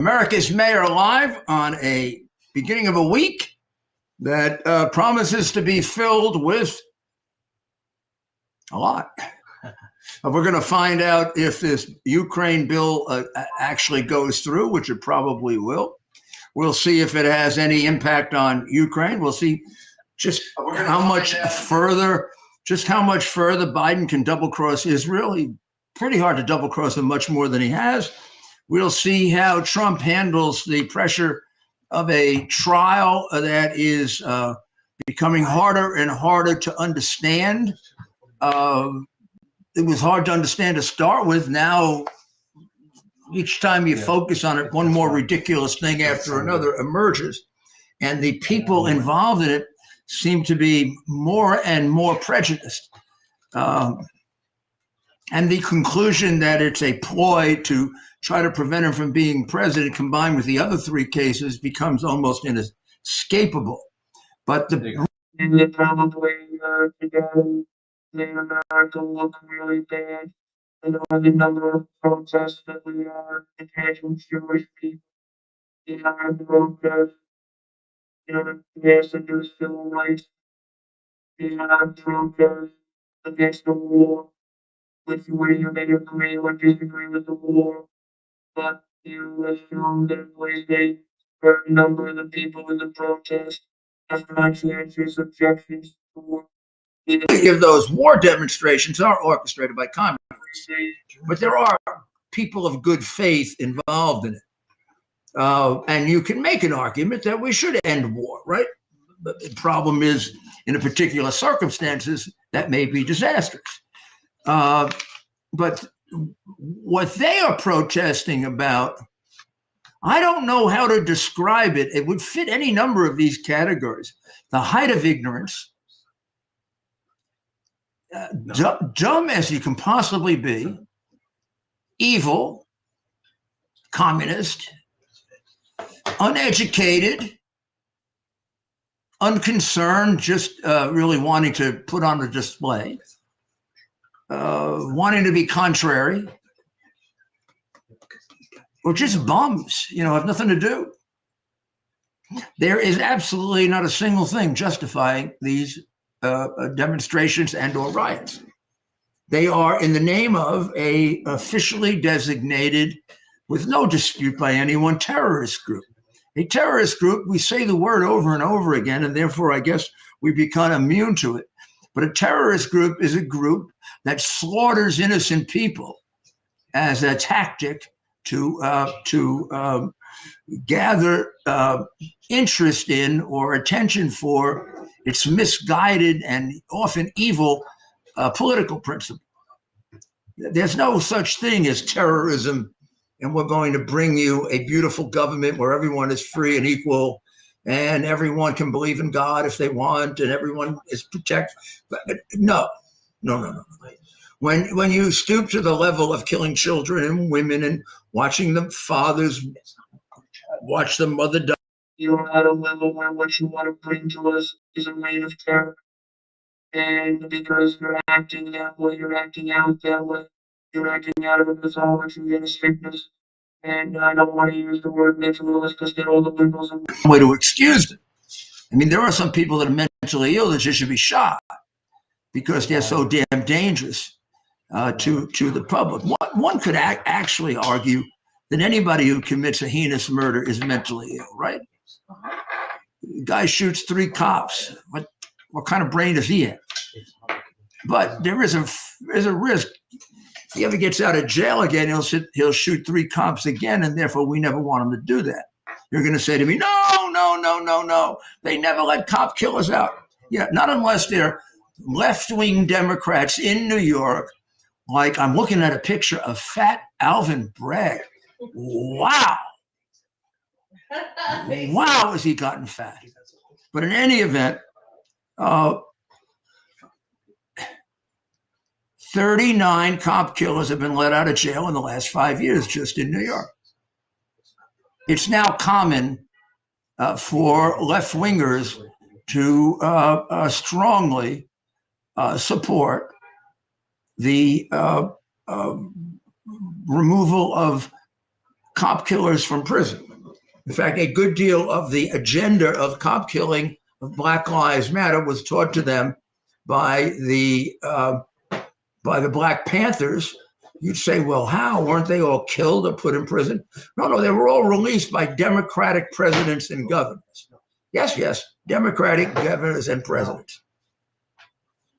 America's Mayor live on a beginning of a week that promises to be filled with a lot. We're going to find out if this Ukraine bill actually goes through, which it probably will. We'll see if it has any impact on Ukraine. We'll see just how much further Biden can double cross Israel. He's pretty hard to double cross him much more than he has. We'll see how Trump handles the pressure of a trial that is becoming harder and harder to understand. It was hard to understand to start with. Now, each time you focus on it, one more ridiculous thing after another emerges. And the people involved in it seem to be more and more prejudiced. And the conclusion that it's a ploy to try to prevent him from being president, combined with the other three cases, becomes almost inescapable. But the probably today made America look really bad. You know, the number of protests that we are attacking Jewish people. The number of protests, you know, against the civil rights. The number of protests against the war, which where you may agree or disagree with the war. But you assume that it was a certain number of the people in the protest have conscientious objections to of those war demonstrations are orchestrated by communists, but there are people of good faith involved in it. And you can make an argument that we should end war, right? But the problem is, in a particular circumstances, that may be disastrous. But what they are protesting about, I don't know how to describe it. It would fit any number of these categories. The height of ignorance, dumb as you can possibly be, evil, communist, uneducated, unconcerned, just really wanting to put on a display, wanting to be contrary, or just bums, have nothing to do. There is absolutely not a single thing justifying these demonstrations and or riots. They are in the name of a officially designated, with no dispute by anyone, terrorist group. A terrorist group, we say the word over and over again, and therefore I guess we become immune to it. But a terrorist group is a group that slaughters innocent people as a tactic to gather interest in or attention for its misguided and often evil political principle. There's no such thing as terrorism, and we're going to bring you a beautiful government where everyone is free and equal, and everyone can believe in God if they want, and everyone is protected. No. When you stoop to the level of killing children and women and watching the fathers watch the mother die. You're at a level where what you want to bring to us is a reign of terror. And because you're acting that way, you're acting out that way, you're acting out of a mythology and a sickness. And I don't want to use the word mental illness because they're all the liberals. Way to excuse them. I mean, there are some people that are mentally ill that just should be shot because they're so damn dangerous to the public. One could actually argue that anybody who commits a heinous murder is mentally ill, right? The guy shoots 3 cops. What kind of brain does he have? But there's a risk. If he ever gets out of jail again, he'll shoot 3 cops again, and therefore we never want him to do that. You're going to say to me, no. They never let cop killers out. Yeah, not unless they're left-wing Democrats in New York. Like I'm looking at a picture of fat Alvin Bragg. Wow, has he gotten fat? But in any event, 39 cop killers have been let out of jail in the last 5 years just in New York. It's now common for left-wingers to strongly support the removal of cop killers from prison. In fact, a good deal of the agenda of cop killing of Black Lives Matter was taught to them by the Black Panthers. You'd say, well, how? Weren't they all killed or put in prison? No, they were all released by Democratic presidents and governors. Yes, Democratic governors and presidents.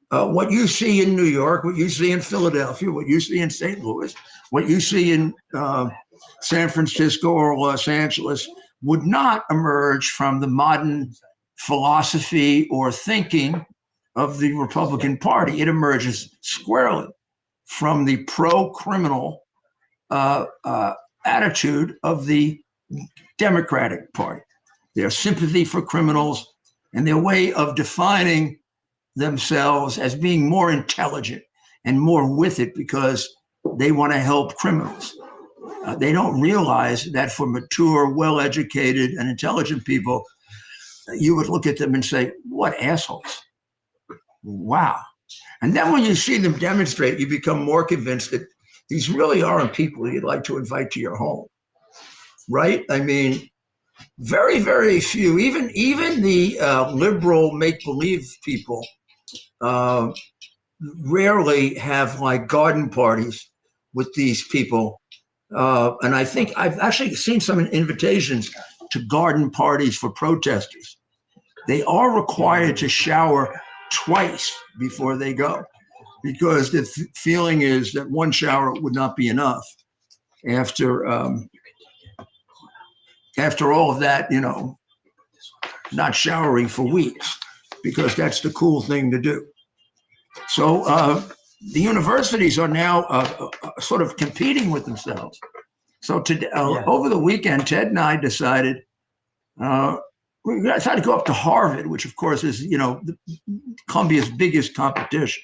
What you see in New York, what you see in Philadelphia, what you see in St. Louis, what you see in San Francisco or Los Angeles would not emerge from the modern philosophy or thinking of the Republican Party. It emerges squarely from the pro-criminal attitude of the Democratic Party. Their sympathy for criminals and their way of defining themselves as being more intelligent and more with it because they want to help criminals. They don't realize that for mature, well-educated, and intelligent people, you would look at them and say, what assholes. Wow. And then when you see them demonstrate, you become more convinced that these really aren't people you'd like to invite to your home, right? I mean, very, very few, even the liberal make-believe people rarely have like garden parties with these people. And I think I've actually seen some invitations to garden parties for protesters. They are required to shower twice before they go because the feeling is that one shower would not be enough after all of that, not showering for weeks, because that's the cool thing to do. So the universities are now sort of competing with themselves. So today, over the weekend, Ted and I decided we decided to go up to Harvard, which of course is, Columbia's biggest competition.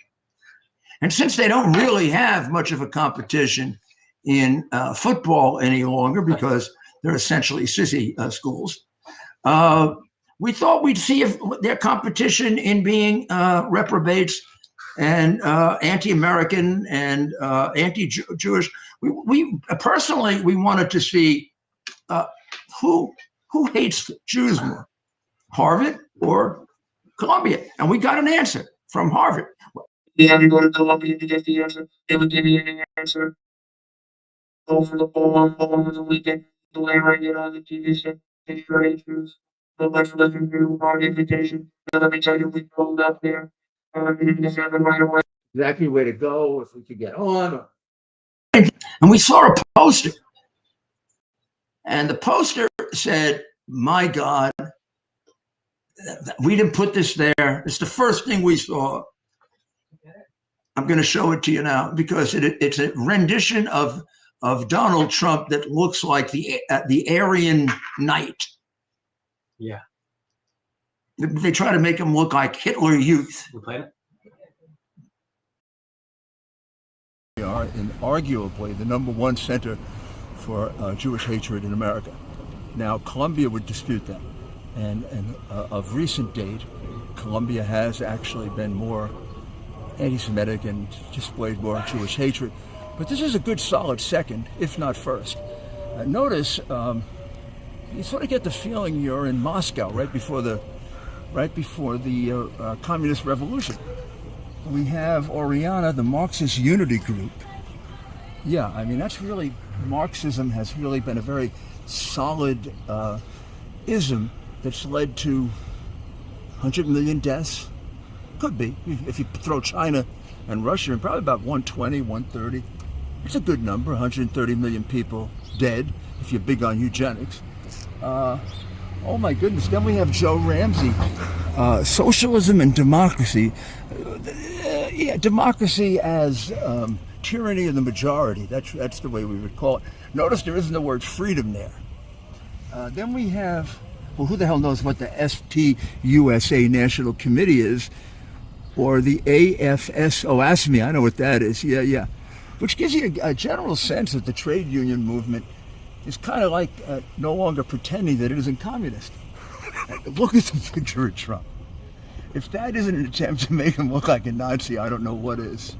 And since they don't really have much of a competition in football any longer because they're essentially sissy schools, we thought we'd see if their competition in being reprobates and anti-American and anti-Jewish. We personally wanted to see who hates Jews more, Harvard or Columbia, and we got an answer from Harvard. You have to go to Columbia to get the answer. They would give you an answer. Go for the ball over the weekend. The way I get on the TV set, they sure hate Jews. But let's listen to our invitation. So let me tell you, we pulled up there. This happened right away. Exactly where to go, if we could get on. And we saw a poster. And the poster said, my God, we didn't put this there. It's the first thing we saw. I'm going to show it to you now because it's a rendition of Donald Trump that looks like the Aryan Knight. Yeah. They try to make him look like Hitler Youth. We played it? We are arguably the number one center for Jewish hatred in America. Now, Columbia would dispute that. And of recent date, Columbia has actually been more anti-Semitic and displayed more Jewish hatred. But this is a good solid second, if not first. Notice, you sort of get the feeling you're in Moscow right before the communist revolution. We have Oriana, the Marxist Unity Group. Yeah, I mean, that's really, Marxism has really been a very solid ism that's led to 100 million deaths. Could be, if you throw China and Russia in, probably about 120, 130. It's a good number, 130 million people dead, if you're big on eugenics. Oh my goodness, then we have Joe Ramsey. Socialism and democracy. Democracy as tyranny of the majority. That's the way we would call it. Notice there isn't the word freedom there. Then we have, well, who the hell knows what the STUSA National Committee is, or the AFSO, ask me, I know what that is, yeah. Which gives you a general sense that the trade union movement is kind of like no longer pretending that it isn't communist. Look at the picture of Trump. If that isn't an attempt to make him look like a Nazi, I don't know what is.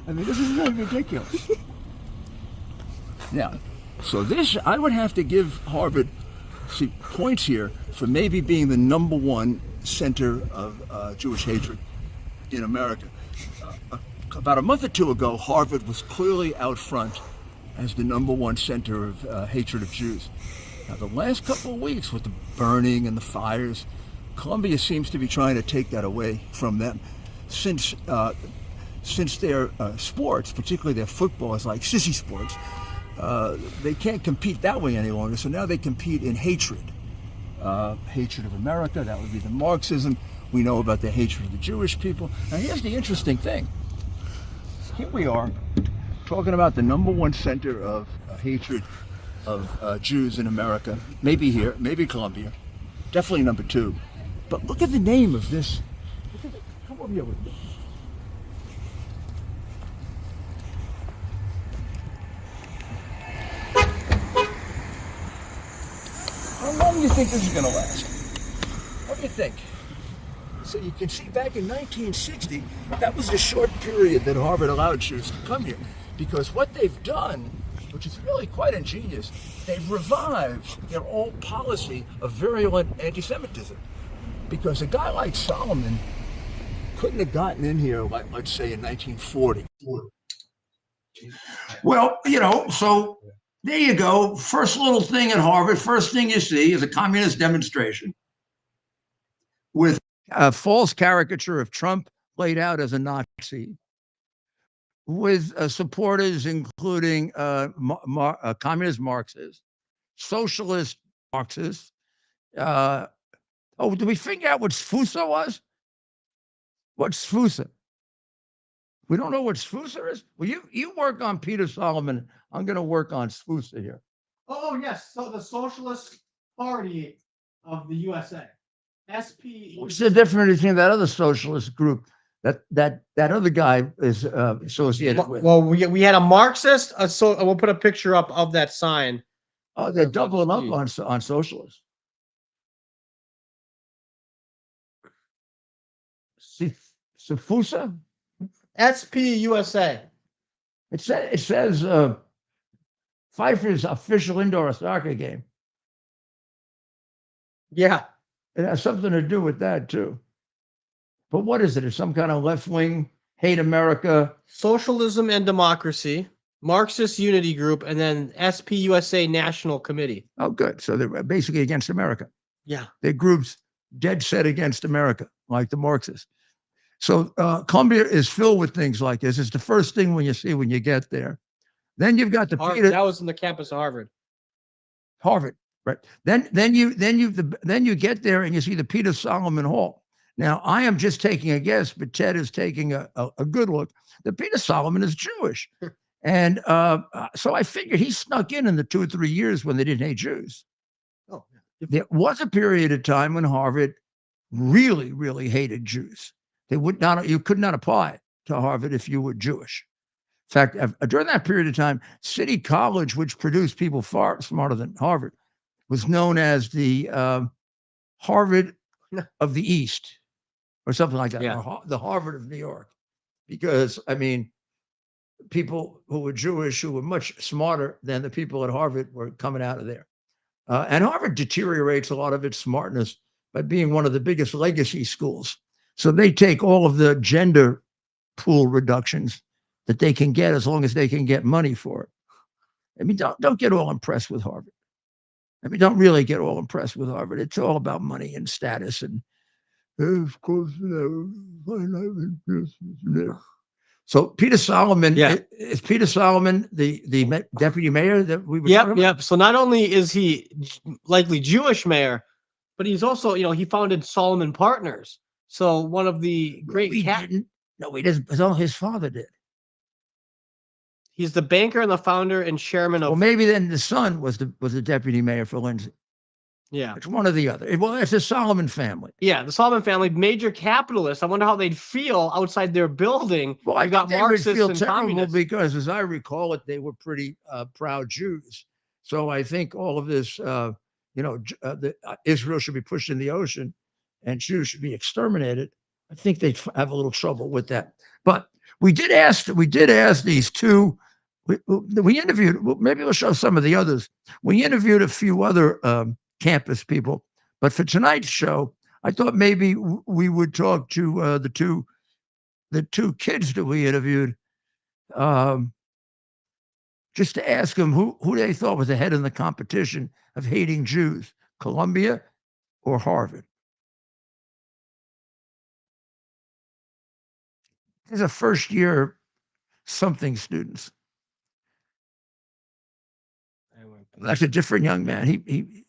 I mean, this is really ridiculous. Now, So this, I would have to give Harvard points here for maybe being the #1 center of Jewish hatred in America. About a month or two ago, Harvard was clearly out front as the #1 center of hatred of Jews. Now, the last couple of weeks with the burning and the fires, Columbia seems to be trying to take that away from them. Since their sports, particularly their football, is like sissy sports, they can't compete that way any longer. So now they compete in hatred. Hatred of America, that would be the Marxism. We know about the hatred of the Jewish people. Now here's the interesting thing. Here we are talking about the #1 center of hatred of Jews in America. Maybe here, maybe Columbia. Definitely #2. But look at the name of this. Come over here with me. How long do you think this is going to last? What do you think? So you can see back in 1960, that was the short period that Harvard allowed Jews to come here. Because what they've done, which is really quite ingenious, they've revived their old policy of virulent anti-Semitism. Because a guy like Solomon couldn't have gotten in here, like, let's say, in 1940. Well, so there you go. First little thing at Harvard, first thing you see is a communist demonstration with a false caricature of Trump laid out as a Nazi, with supporters including communist Marxists, socialist Marxists. Did we figure out what Sfusa was? What's Sfusa? We don't know what Sfusa is? Well, you work on Peter Solomon. I'm going to work on Sfusa here. Oh, yes. So the Socialist Party of the USA. SP. What's the difference between that other socialist group that other guy is associated with? Well, we had a Marxist. So we'll put a picture up of that sign. Oh, they're doubling up on socialists. Sfusa? SP USA. It says Pfeiffer's official indoor soccer game. Yeah. It has something to do with that too. But what is it? It's some kind of left-wing, hate America. Socialism and Democracy, Marxist Unity Group, and then SPUSA National Committee. Oh, good. So they're basically against America. Yeah. They're groups dead set against America, like the Marxists. So Columbia is filled with things like this. It's the first thing when you get there. Then you've got the Harvard, that was in the campus of Harvard. Harvard, right? Then you get there and you see the Peter Solomon Hall. Now I am just taking a guess, but Ted is taking a good look. The Peter Solomon is Jewish, and so I figured he snuck in the 2 or 3 years when they didn't hate Jews. Oh, there was a period of time when Harvard really, really hated Jews. You could not apply to Harvard if you were Jewish. In fact, during that period of time, City College, which produced people far smarter than Harvard, was known as the Harvard of the East, or something like that, or the Harvard of New York. Because, I mean, people who were Jewish, who were much smarter than the people at Harvard, were coming out of there. And Harvard deteriorates a lot of its smartness by being one of the biggest legacy schools. So they take all of the gender pool reductions that they can get as long as they can get money for it. I mean, don't get all impressed with Harvard. I mean, don't really get all impressed with Harvard. It's all about money and status. And of course, so Peter Solomon, is Peter Solomon the deputy mayor that we were talking about? Yep. So not only is he likely Jewish mayor, but he's also, he founded Solomon Partners. So one of the great he didn't. No, he doesn't. All his father did. He's the banker and the founder and chairman of. Well, maybe then the son was the deputy mayor for Lindsay. Yeah, it's one or the other. Well, it's the Solomon family. Yeah, the Solomon family, major capitalists. I wonder how they'd feel outside their building. Well, I got Marxists feel and terrible communists. Because, as I recall it, they were pretty proud Jews. So I think all of this, Israel should be pushed in the ocean, and Jews should be exterminated. I think they'd have a little trouble with that. But we did ask these two we interviewed, maybe we'll show some of the others. We interviewed a few other campus people, but for tonight's show, I thought maybe we would talk to the two kids that we interviewed, just to ask them who they thought was ahead in the competition of hating Jews, Columbia or Harvard. These are first year something students. That's a different young man. He play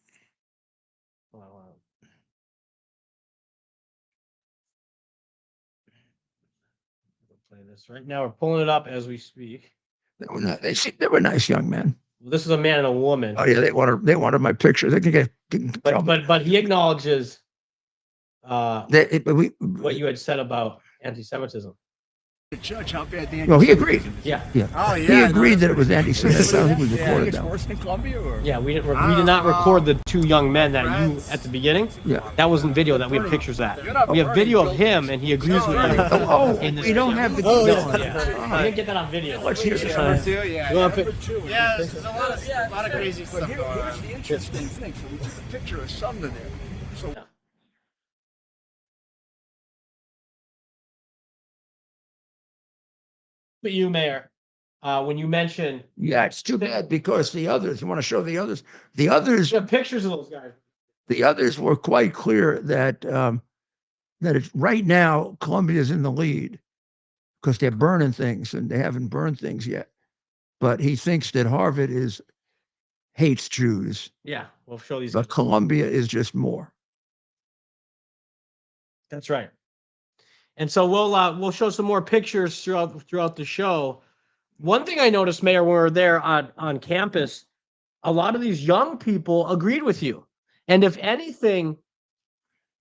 this right now. We're pulling it up as we speak. they were nice young men. Well, this is a man and a woman. Oh yeah, they wanted my picture. They could get but he acknowledges what you had said about anti-Semitism. Judge how bad the Well, he agreed. Yeah. Oh, yeah. He agreed that it was anti-Semitic. I don't think we recorded It's that. worse than Columbia, or? Yeah, we did not record the two young men that you at the beginning. Yeah. That wasn't video that we have pictures of that. We have video of him and he agrees with you. In this We don't video. have the. No, yeah. I didn't get that on video. Let's hear this. Yeah, there's a lot of crazy stuff going on. Here's the interesting thing. So we took a picture of Sumner there. So But you, Mayor, when you mentioned Yeah, it's too bad because the others. You want to show the others? The others. you have pictures of those guys. The others were quite clear that it's right now Columbia is in the lead because they're burning things and they haven't burned things yet. But he thinks that Harvard hates Jews, Yeah, we'll show these. but Columbia is just more. That's right. And so we'll show some more pictures throughout the show. One thing I noticed, Mayor, when we were there on campus, a lot of these young people agreed with you. And if anything,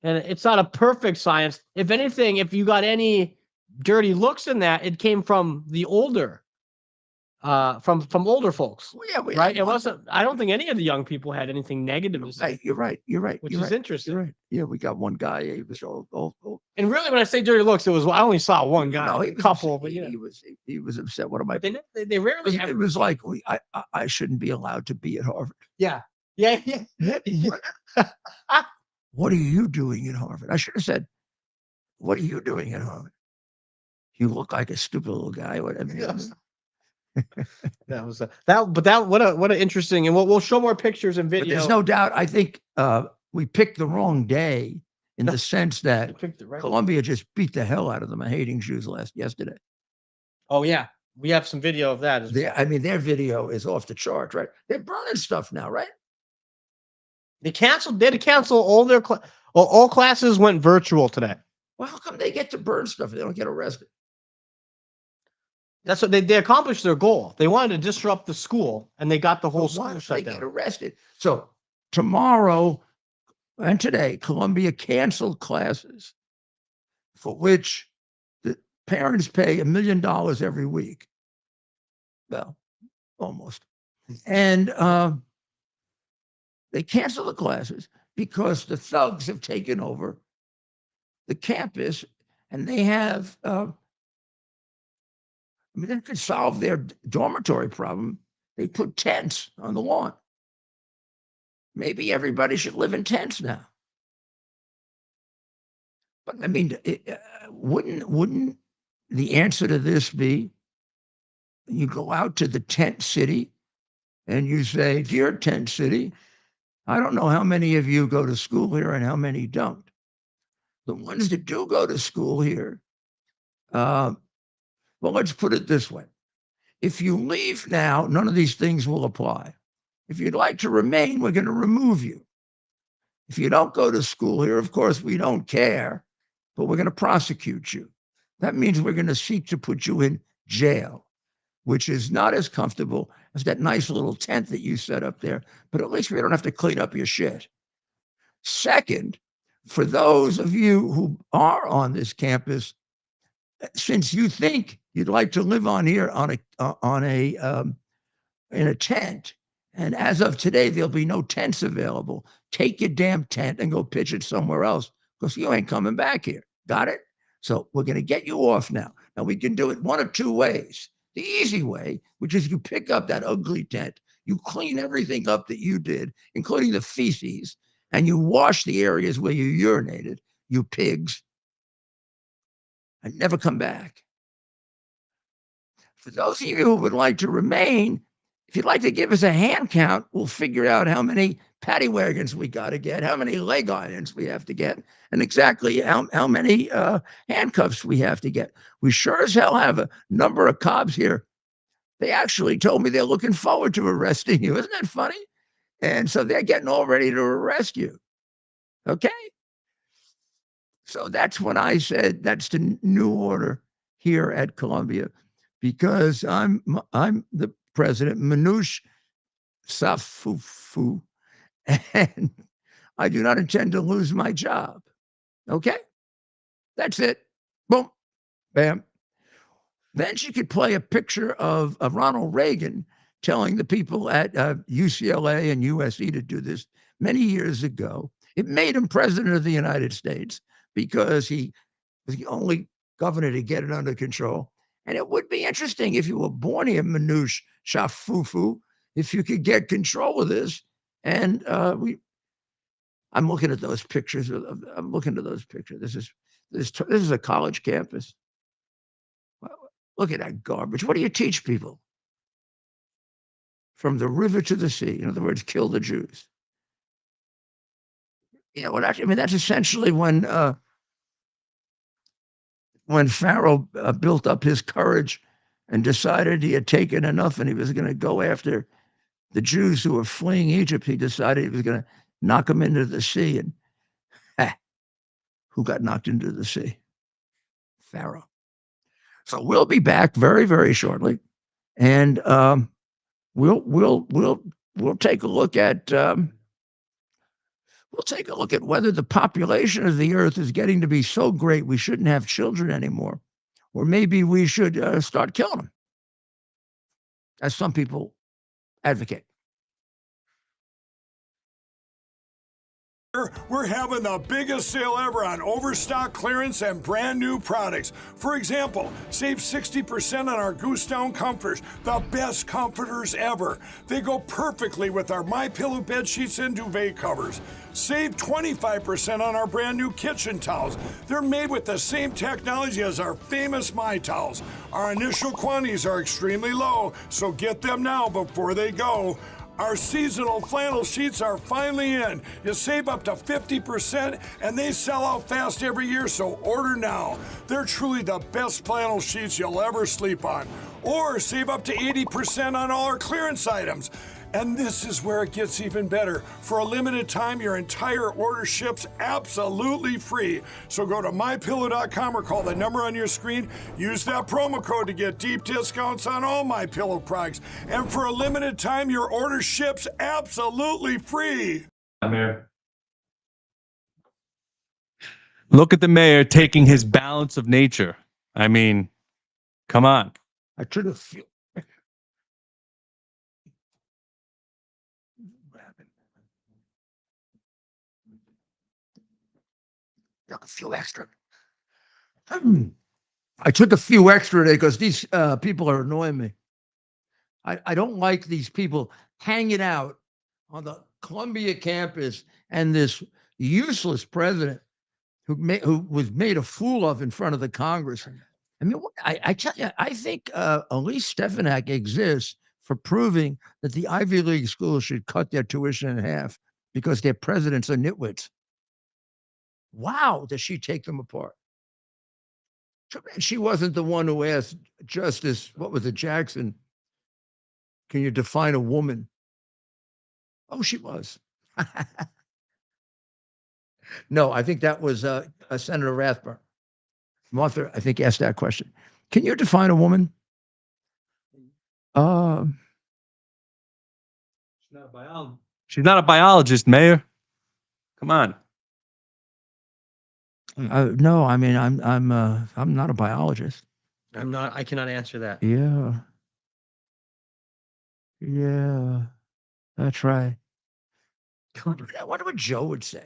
and it's not a perfect science, if anything, if you got any dirty looks in that, it came from the older, from older folks. Well, yeah, Right? It wasn't. I don't think any of the young people had anything negative to say, Right, you're right. You're right. which you're is right. interesting. You're right. Yeah, we got one guy. He was old. And really, when I say dirty looks, I only saw one guy, No, a couple, but you know, he was upset. One of my. they rarely have. It was like I shouldn't be allowed to be at Harvard. Yeah. What are you doing at Harvard? I should have said, what are you doing at Harvard? You look like a stupid little guy. Whatever. Yes. That was what an interesting, and we'll show more pictures and But video. there's no doubt. I think we picked the wrong day in the sense I that picked it right. Columbia just beat the hell out of them. Hating Jews yesterday. Oh yeah, we have some video of that as well. I mean, their video is off the charts, right? They're burning stuff now, right? They had to cancel all their all classes went virtual today. Well, how come they get to burn stuff? They don't get arrested. That's what they accomplished their goal. They wanted to disrupt the school, and they got the whole But why school don't shut they get down. arrested? So tomorrow and today, Columbia canceled classes for which the parents pay $1 million every week. Well, almost. And they canceled the classes because the thugs have taken over the campus, and they have. I mean, they could solve their dormitory problem. They put tents on the lawn. Maybe everybody should live in tents now. But I mean, wouldn't the answer to this be you go out to the tent city and you say, dear tent city, I don't know how many of you go to school here and how many don't. The ones that do go to school here, well, let's put it this way. If you leave now, none of these things will apply. If you'd like to remain, we're going to remove you. If you don't go to school here, of course, we don't care, but we're going to prosecute you. That means we're going to seek to put you in jail, which is not as comfortable as that nice little tent that you set up there, but at least we don't have to clean up your shit. Second, for those of you who are on this campus, since you think you'd like to live on here in a tent, and as of today there'll be no tents available, take your damn tent and go pitch it somewhere else because you ain't coming back here. Got it? So we're going to get you off now. Now we can do it one of two ways. the easy way, which is you pick up that ugly tent, you clean everything up that you did, including the feces, and you wash the areas where you urinated, you pigs, and never come back. For those of you who would like to remain, if you'd like to give us a hand count, we'll figure out how many paddy wagons we got to get, how many leg irons we have to get, and exactly how many handcuffs we have to get. We sure as hell have a number of cops here. They actually told me they're looking forward to arresting you. Isn't that funny? And so they're getting all ready to arrest you. Okay? So that's when I said that's the new order here at Columbia, because I'm the president, Manouche Safufu, and I do not intend to lose my job. Okay? That's it. Boom. Bam. Then she could play a picture of Ronald Reagan telling the people at UCLA and USC to do this many years ago. It made him president of the United States because he was the only governor to get it under control. And it would be interesting if you were born here, Manouche Shafufu, if you could get control of this. And I'm looking at those pictures. I'm looking at those pictures. This is a college campus. Look at that garbage. What do you teach people? From the river to the sea. In other words, kill the Jews. Yeah, well, that's essentially when Pharaoh built up his courage and decided he had taken enough and he was going to go after the Jews who were fleeing Egypt. He decided he was going to knock them into the sea. And who got knocked into the sea? Pharaoh. So we'll be back very, very shortly, and we'll take a look at whether the population of the earth is getting to be so great we shouldn't have children anymore, or maybe we should start killing them, as some people advocate. We're having the biggest sale ever on overstock clearance and brand new products. For example, save 60% on our Goose Down comforters, the best comforters ever. They go perfectly with our MyPillow bed sheets and duvet covers. Save 25% on our brand new kitchen towels. They're made with the same technology as our famous My Towels. Our initial quantities are extremely low, so get them now before they go. Our seasonal flannel sheets are finally in. You save up to 50% and they sell out fast every year, so order now. They're truly the best flannel sheets you'll ever sleep on. Or save up to 80% on all our clearance items. And this is where it gets even better. For a limited time, your entire order ships absolutely free. So go to mypillow.com or call the number on your screen. Use that promo code to get deep discounts on all MyPillow products. And for a limited time, your order ships absolutely free. Mayor. Look at the mayor taking his balance of nature. I mean, come on. I took a few. A few extra. I took a few extra today because these people are annoying me. I don't like these people hanging out on the Columbia campus and this useless president who was made a fool of in front of the Congress. I mean, I tell you, I think Elise Stefanik exists for proving that the Ivy League schools should cut their tuition in half because their presidents are nitwits. Wow, does she take them apart? She wasn't the one who asked Justice, what was it, Jackson, can you define a woman? Oh, she was. No, I think that was Senator Rathburn. Martha, I think, asked that question. Can you define a woman? She's not a biologist, Mayor. Come on. No, I mean, I'm not a biologist. I'm not. I cannot answer that. Yeah, that's right. I wonder what Joe would say.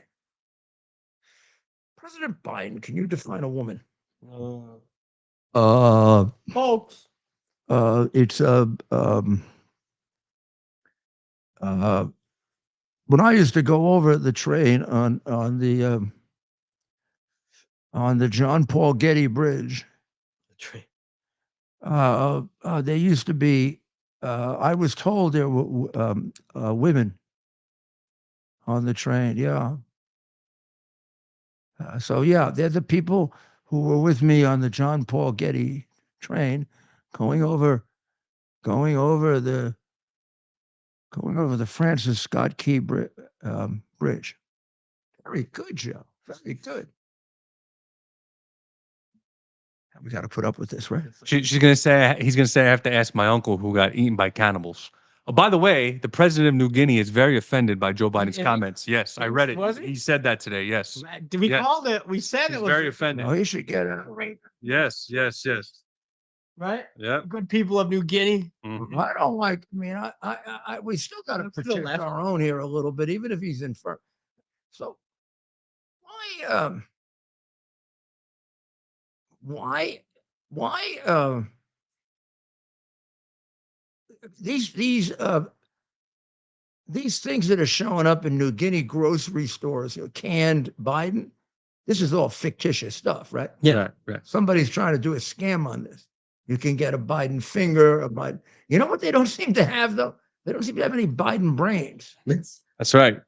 President Biden, can you define a woman? Folks, It's when I used to go over the train on the John Paul Getty Bridge, there used to be. I was told there were women on the train. Yeah. So yeah, they're the people who were with me on the John Paul Getty train, going over the Francis Scott Key Bridge. Very good, Joe. Very good. We got to put up with this, right? She's gonna say he's gonna say I have to ask my uncle who got eaten by cannibals. Oh, by the way, the president of New Guinea is very offended by Joe Biden's comments. Yes, I read it. Was he? He said that today. Yes. Did we Yes. called it? We said He's it was very offended. No, he should get it. Yes. right. Yeah. Good people of New Guinea. Mhm. I don't like. I mean, we still got to Let's go protect left. our own here a little bit, even if he's infirm. So why these things that are showing up in New Guinea grocery stores, canned Biden, this is all fictitious stuff, right? Yeah. Right. Somebody's trying to do a scam on this. You can get a Biden finger, a Biden. You know what they don't seem to have, though? They don't seem to have any Biden brains. That's right.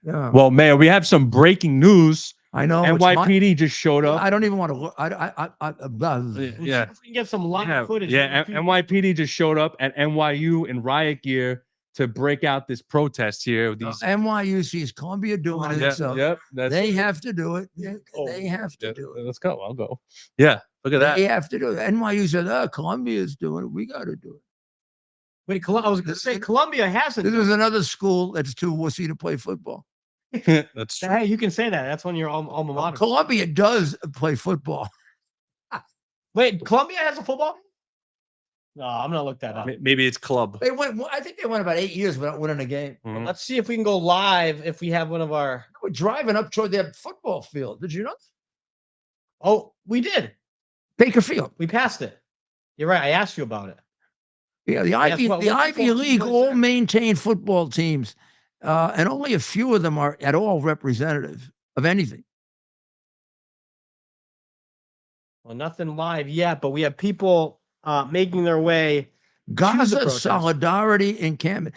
Yeah. Well, Mayor, we have some breaking news. I know. NYPD just showed up. I don't even want to look. Yeah. We can get some live Yeah, footage. yeah. NYPD just showed up at NYU in riot gear to break out this protest here. These, NYU sees Columbia doing it, so they have to do it. They have to do it. Let's go. I'll go. Yeah, look at that. They have to do it. NYU said, Columbia's doing it. We got to do it. Wait, I was going to say Columbia hasn't. This is another school that's too wussy to play football. That's true. Hey, you can say that. That's one of your alma mater. Columbia does play football. Wait, Columbia has a football? No, I'm gonna look that up. Maybe it's club. They went. I think they went about 8 years without winning a game. Mhm. Let's see if we can go live. If we have one of our. We're driving up toward their football field. Did you know? Oh, we did. Baker Field. We passed it. You're right. I asked you about it. Yeah, the Ivy League all maintain football teams, and only a few of them are at all representative of anything. Well, nothing live yet, but we have people making their way. Gaza solidarity encampment.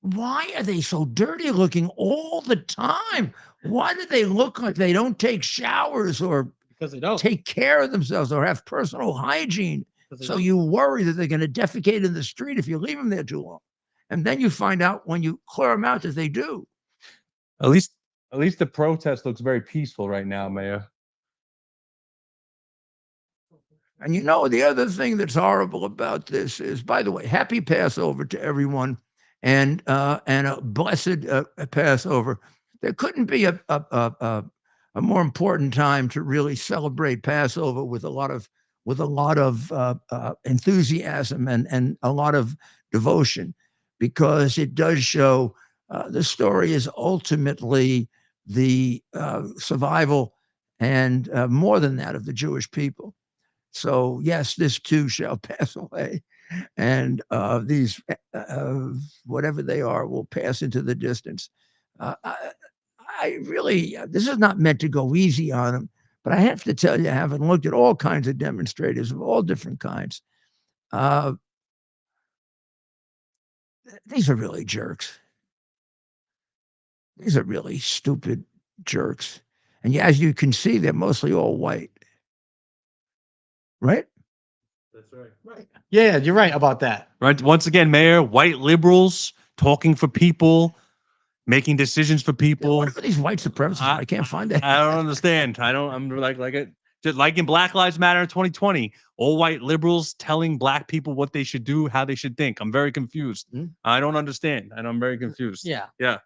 Why are they so dirty looking all the time? Why do they look like they don't take showers or Because they don't. take care of themselves or have personal hygiene? So you worry that they're going to defecate in the street if you leave them there too long. And then you find out when you clear them out that they do. At least the protest looks very peaceful right now, Mayor. And you know, the other thing that's horrible about this is, by the way, happy Passover to everyone, and a blessed Passover. There couldn't be a more important time to really celebrate Passover with a lot of enthusiasm and a lot of devotion, because it does show the story is ultimately the survival and more than that of the Jewish people. So yes, this too shall pass away, and these whatever they are will pass into the distance. I really, this is not meant to go easy on them, but I have to tell you, having looked at all kinds of demonstrators of all different kinds, these are really jerks. These are really stupid jerks, and as you can see, they're mostly all white. Right? That's right. Right. Yeah, you're right about that. Right. Once again, Mayor, white liberals talking for people, making decisions for people. What are these white supremacists? I can't find that. I don't understand. I'm like it. Just like in Black Lives Matter in 2020, all white liberals telling black people what they should do, how they should think. I'm very confused. I don't understand, and I'm very confused. Yeah. Yeah.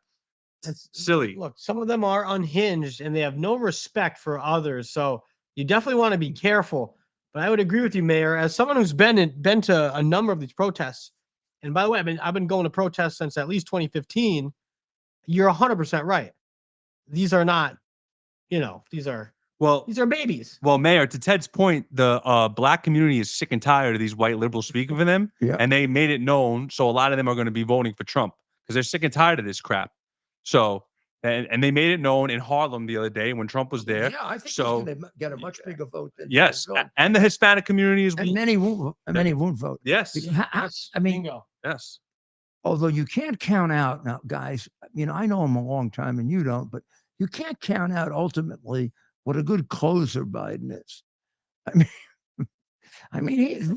It's silly. Look, some of them are unhinged and they have no respect for others. So you definitely want to be careful. But I would agree with you, Mayor, as someone who's been to a number of these protests. And by the way, I've been going to protests since at least 2015. You're 100% right. These are not, these are Well, These are babies. well, Mayor, to Ted's point, the black community is sick and tired of these white liberals speaking for them, Yeah. and they made it known. So a lot of them are going to be voting for Trump because they're sick and tired of this crap. So, and they made it known in Harlem the other day when Trump was there. Yeah, I think So- he's going to get a much bigger vote than Yes, Bill. and the Hispanic community as well. And many won't vote. Yes, Because I mean, Bingo. yes. although you can't count out now, guys. You know, I know him a long time, and you don't, but you can't count out ultimately what a good closer Biden is. I mean, he's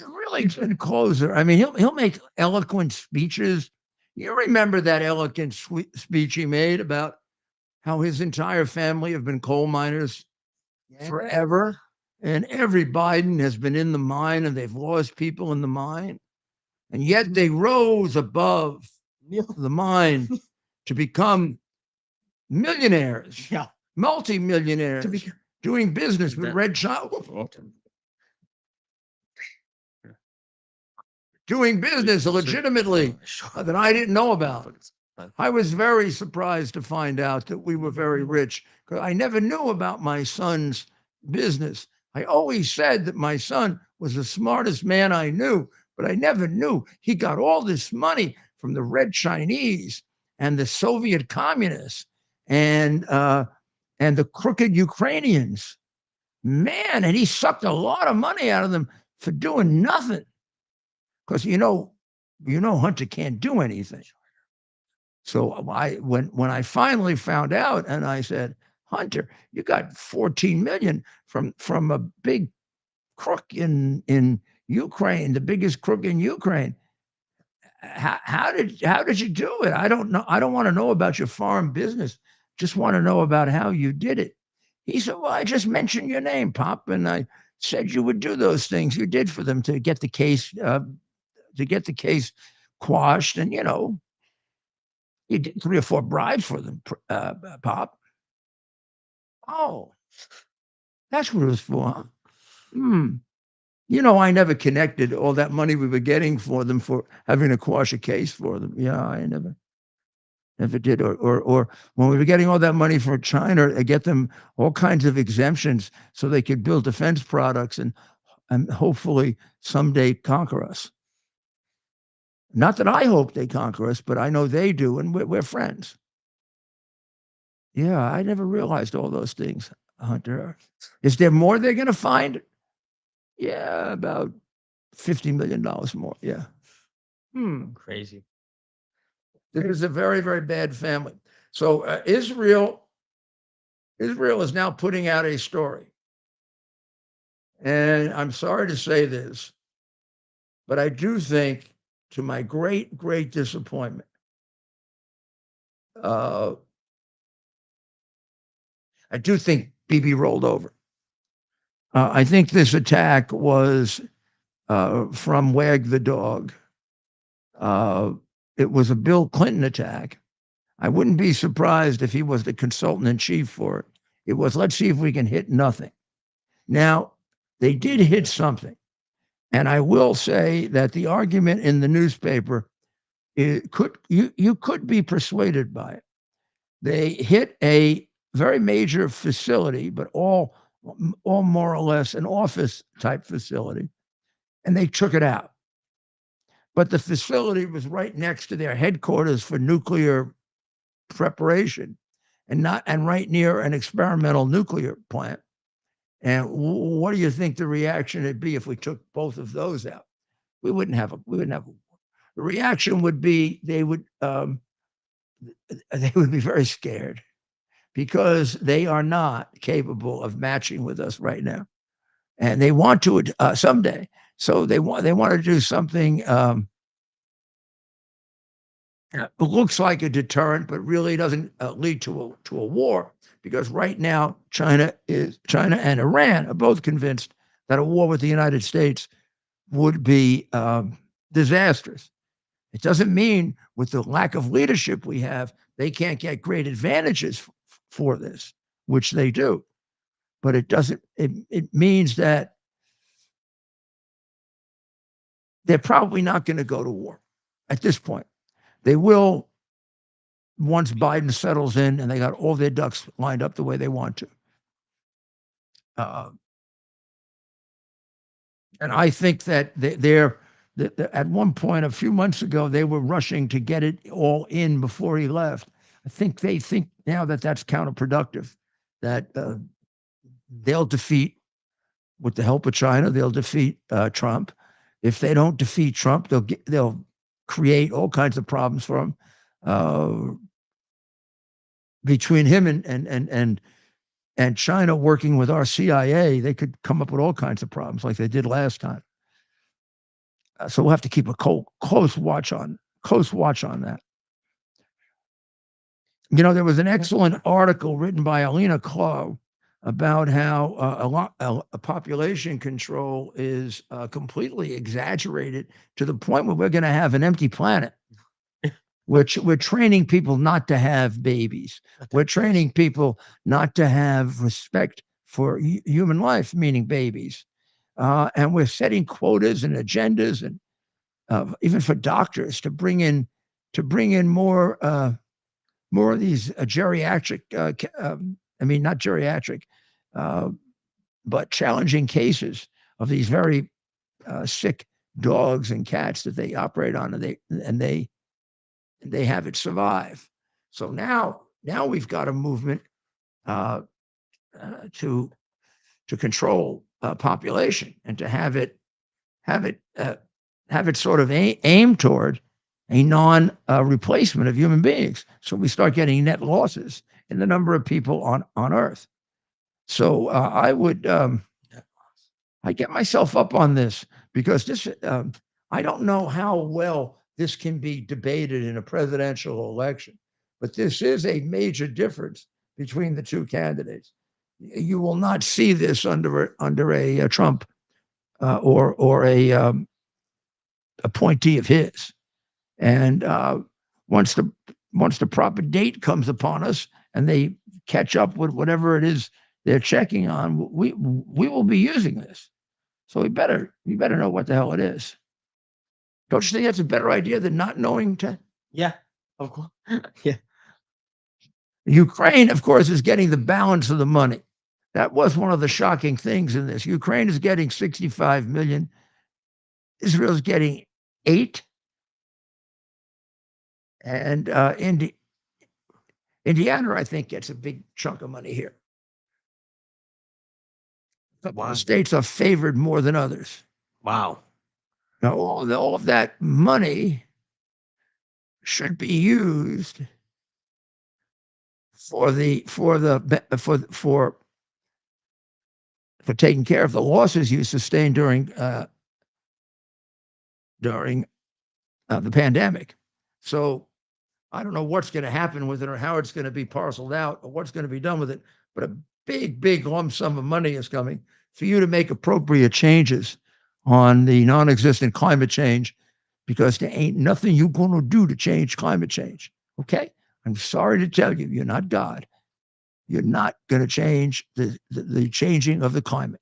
a really good closer. I mean, he'll make eloquent speeches. You remember that eloquent speech he made about how his entire family have been coal miners forever, and every Biden has been in the mine, and they've lost people in the mine, and yet they rose above the mine to become millionaires, Yeah. multi-millionaires, doing business with Red China, doing business legitimately that I didn't know about. I was very surprised to find out that we were very rich because I never knew about my son's business. I always said that my son was the smartest man I knew, but I never knew he got all this money from the Red Chinese and the Soviet communists and the crooked Ukrainians. Man, and he sucked a lot of money out of them for doing nothing. Because you know, Hunter can't do anything. So when I finally found out, and I said, Hunter, you got 14 million from a big crook in Ukraine, the biggest crook in Ukraine. How did you do it? I don't know. I don't want to know about your foreign business. Just want to know about how you did it. He said, well, I just mentioned your name, Pop, and I said you would do those things you did for them to get the case quashed, and you did 3 or 4 bribes for them, Pop. Oh, that's what it was for, huh? I never connected all that money we were getting for them for having to quash a case for them. Yeah, I never did. Or when we were getting all that money for China, I get them all kinds of exemptions so they could build defense products and hopefully someday conquer us. Not that I hope they conquer us, but I know they do, and we're friends. Yeah, I never realized all those things, Hunter. Is there more they're going to find? Yeah, about $50 million more. Yeah. Crazy. This is a very, very bad family. So Israel is now putting out a story. And I'm sorry to say this, but I do think, to my great, great disappointment, I do think Bibi rolled over. I think this attack was from Wag the Dog. It was a Bill Clinton attack. I wouldn't be surprised if he was the consultant in chief for it. It was, let's see if we can hit nothing. Now, they did hit something. And I will say that the argument in the newspaper, you could be persuaded by it. They hit a very major facility, but all more or less an office type facility, and they took it out. But the facility was right next to their headquarters for nuclear preparation, and right near an experimental nuclear plant. And what do you think the reaction would be if we took both of those out? We wouldn't have the reaction would be they would be very scared, because they are not capable of matching with us right now, and they want to someday. So they want to do something looks like a deterrent, but really doesn't lead to a war, because right now China and Iran are both convinced that a war with the United States would be disastrous. It doesn't mean, with the lack of leadership we have, they can't get great advantages for this, which they do. But it doesn't. It means that they're probably not going to go to war at this point. They will, once Biden settles in and they got all their ducks lined up the way they want to. And I think that they're at one point a few months ago, they were rushing to get it all in before he left. I think they think now that that's counterproductive, that they'll defeat, with the help of China, they'll defeat Trump. If they don't defeat Trump, they'll create all kinds of problems for him. Between him and China working with our CIA, they could come up with all kinds of problems like they did last time. So we'll have to keep a close watch on that. You know, there was an excellent article written by Alina Klau about how a population control is completely exaggerated to the point where we're going to have an empty planet. Which we're training people not to have babies. We're training people not to have respect for human life, meaning babies. And we're setting quotas and agendas, and even for doctors to bring in more of these geriatric. Not geriatric, but challenging cases of these very sick dogs and cats that they operate on, and they have it survive. So now we've got a movement to control population and to have it sort of aim toward a non-replacement of human beings. So we start getting net losses in the number of people on Earth. So I get myself up on this because this I don't know how well this can be debated in a presidential election, but this is a major difference between the two candidates. You will not see this under a Trump or a appointee of his. And once the proper date comes upon us and they catch up with whatever it is they're checking on, we will be using this. So we better know what the hell it is. Don't you think that's a better idea than not knowing? Yeah, of course. Yeah. Ukraine, of course, is getting the balance of the money. That was one of the shocking things in this. Ukraine is getting 65 million. Israel's getting 8. And Indiana, I think, gets a big chunk of money here. A couple of states are favored more than others. Wow. Now, all of that money should be used for taking care of the losses you sustained during the pandemic. So I don't know what's going to happen with it or how it's going to be parceled out or what's going to be done with it, but a big lump sum of money is coming for you to make appropriate changes on the non-existent climate change, because there ain't nothing you're going to do to change climate change. Okay? I'm sorry to tell you, you're not God. You're not going to change the changing of the climate.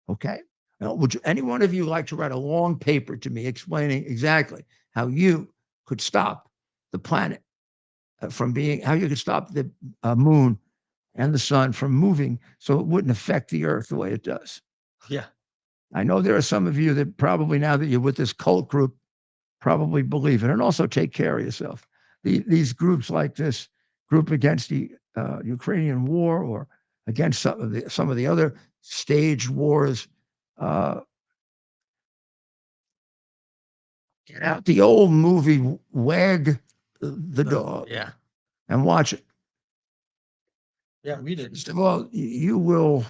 Okay? Now, would any one of you like to write a long paper to me explaining exactly how you could stop the planet from being, how you could stop the moon and the sun from moving so it wouldn't affect the earth the way it does? Yeah. I know there are some of you that probably, now that you're with this cult group, probably believe it. And also take care of yourself. These groups like this group against the Ukrainian war or against some of the other staged wars, get out the old movie Wag the Dog. Yeah. And watch it. Yeah, we did. First of all, you'll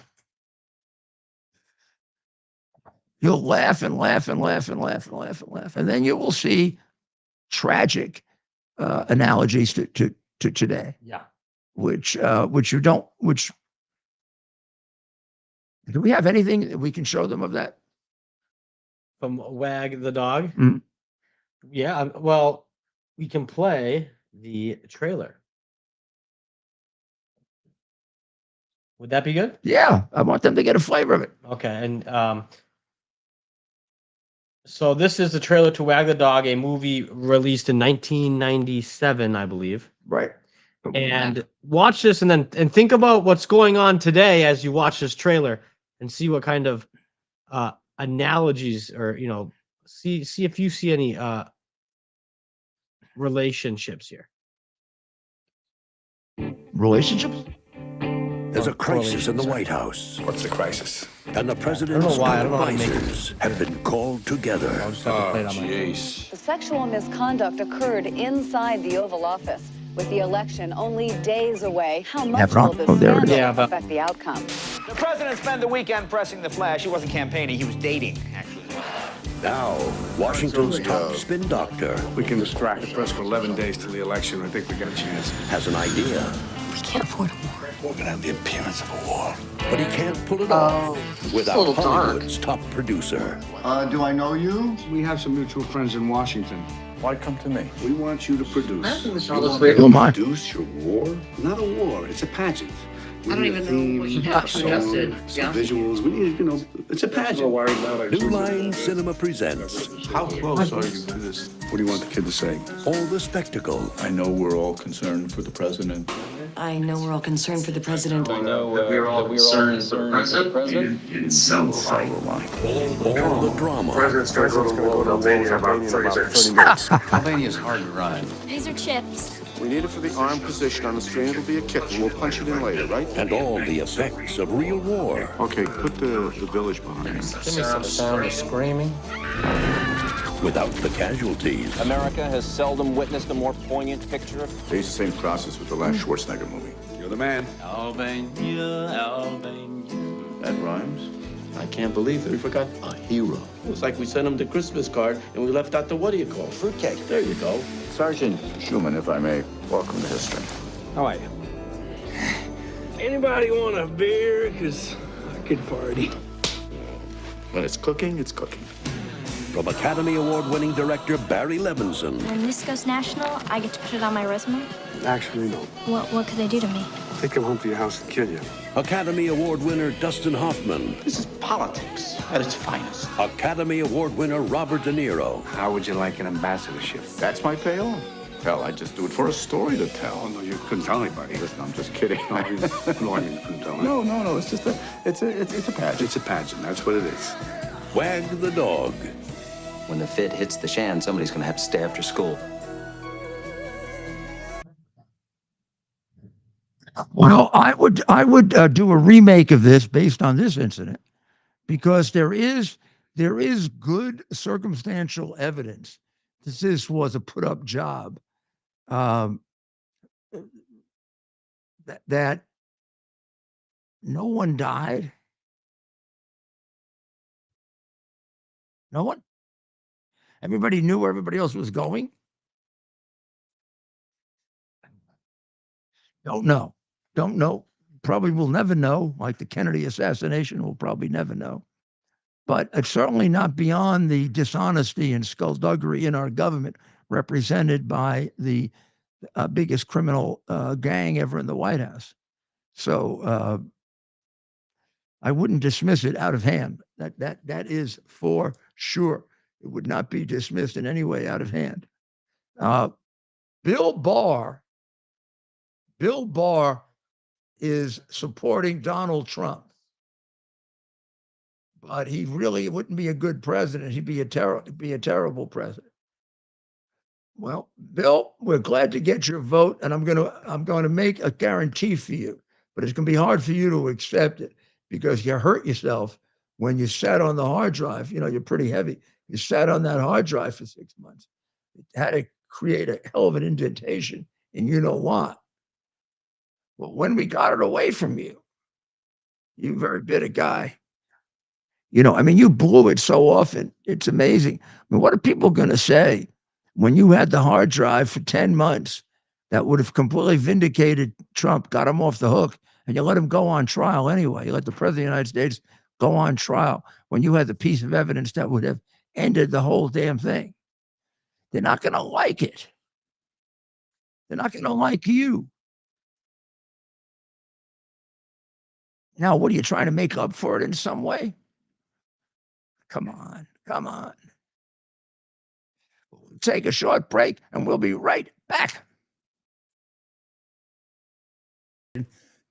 laugh and laugh and laugh and laugh and laugh and laugh. And then you will see tragic analogies to today. Yeah. Which do we have anything that we can show them of that? From Wag the Dog? Mhm. Yeah, well, we can play the trailer. Would that be good? Yeah, I want them to get a flavor of it. Okay, and so this is the trailer to Wag the Dog, a movie released in 1997, I believe. Right. And watch this, and think about what's going on today as you watch this trailer, and see what kind of analogies, or see if you see any relationships here. Relationships? There's a crisis in the White House, What's the crisis? and the president's why. I top don't know how to make it. advisors have been called together. I'll just have to play it on my jeez. The sexual misconduct occurred inside the Oval Office. With the election only days away, how much will this scandal affect the outcome? The president spent the weekend pressing the flash. He wasn't campaigning, he was dating, actually. Now, Washington's top spin doctor We can distract the press for 11 days till the election. I think we got a chance. has an idea, We can't afford a war. We're gonna have the appearance of a war. but he can't pull it off without Hollywood's top producer. Do I know you? We have some mutual friends in Washington. Why come to me? We want you to produce. Who am I? Produce your war? Not a war. It's a pageant. I don't even know what you have suggested. Some visuals. We need, it's a pageant. New Line Cinema presents How close are you to this? What do you want the kid to say? all the spectacle, I know we're all concerned for the president. I know we're all concerned for the president. We're all concerned for the president. It sounds like all the drama, President's gonna go to Albania about 30 minutes. Albania's hard to run. These are chips. We need it for the arm position on the screen. It'll be a kitten. We'll punch it in later, right? and all the effects of real war. Okay, put the village behind us. Give me some sound of screaming. Without the casualties. America has seldom witnessed a more poignant picture of They used the same process with the last Schwarzenegger movie. You're the man. Albania, Albania. That rhymes. I can't believe it. We forgot a hero. It's like we sent him the Christmas card and we left out the fruitcake. There you go. Sergeant Schumann, if I may, welcome to history. How are you? Anybody want a beer? Because I could party. When it's cooking, it's cooking. From Academy Award-winning director Barry Levinson When this goes national, I get to put it on my resume. Actually, no. What could they do to me? Take him home to your house and kill you. Academy Award winner Dustin Hoffman, This is politics at its finest. Academy Award winner Robert De Niro, How would you like an ambassadorship? That's my payoff. Hell, I just do it for a story to tell. Oh, no, you couldn't tell anybody. Listen, I'm just kidding. No, I mean, you couldn't tell me. No, it's just it's a pageant. It's a pageant, that's what it is. Wag the Dog, When the fit hits the shan, somebody's gonna have to stay after school. Well, I would do a remake of this based on this incident, because there is good circumstantial evidence that this was a put up job. That no one died. No one. Everybody knew where everybody else was going. Don't know. Probably will never know. Like the Kennedy assassination, we'll probably never know. But it's certainly not beyond the dishonesty and skullduggery in our government, represented by the biggest criminal gang ever in the White House. So I wouldn't dismiss it out of hand. That is for sure. It would not be dismissed in any way out of hand. Bill Barr is supporting Donald Trump, but he really wouldn't be a good president. He'd be a terrible president. Well, Bill, we're glad to get your vote, and I'm going to make a guarantee for you, but it's going to be hard for you to accept it because you hurt yourself when you sat on the hard drive. You know, you're pretty heavy. You sat on that hard drive for 6 months. It had to create a hell of an indentation, and you know what? Well, when we got it away from you, you very bitter guy. You know, I mean, you blew it so often. It's amazing. I mean, what are people going to say when you had the hard drive for 10 months that would have completely vindicated Trump, got him off the hook, and you let him go on trial anyway? You let the president of the United States go on trial when you had the piece of evidence that would have ended the whole damn thing. They're not going to like it. They're not going to like you. Now, what are you trying to make up for it in some way? Come on. We'll take a short break and we'll be right back.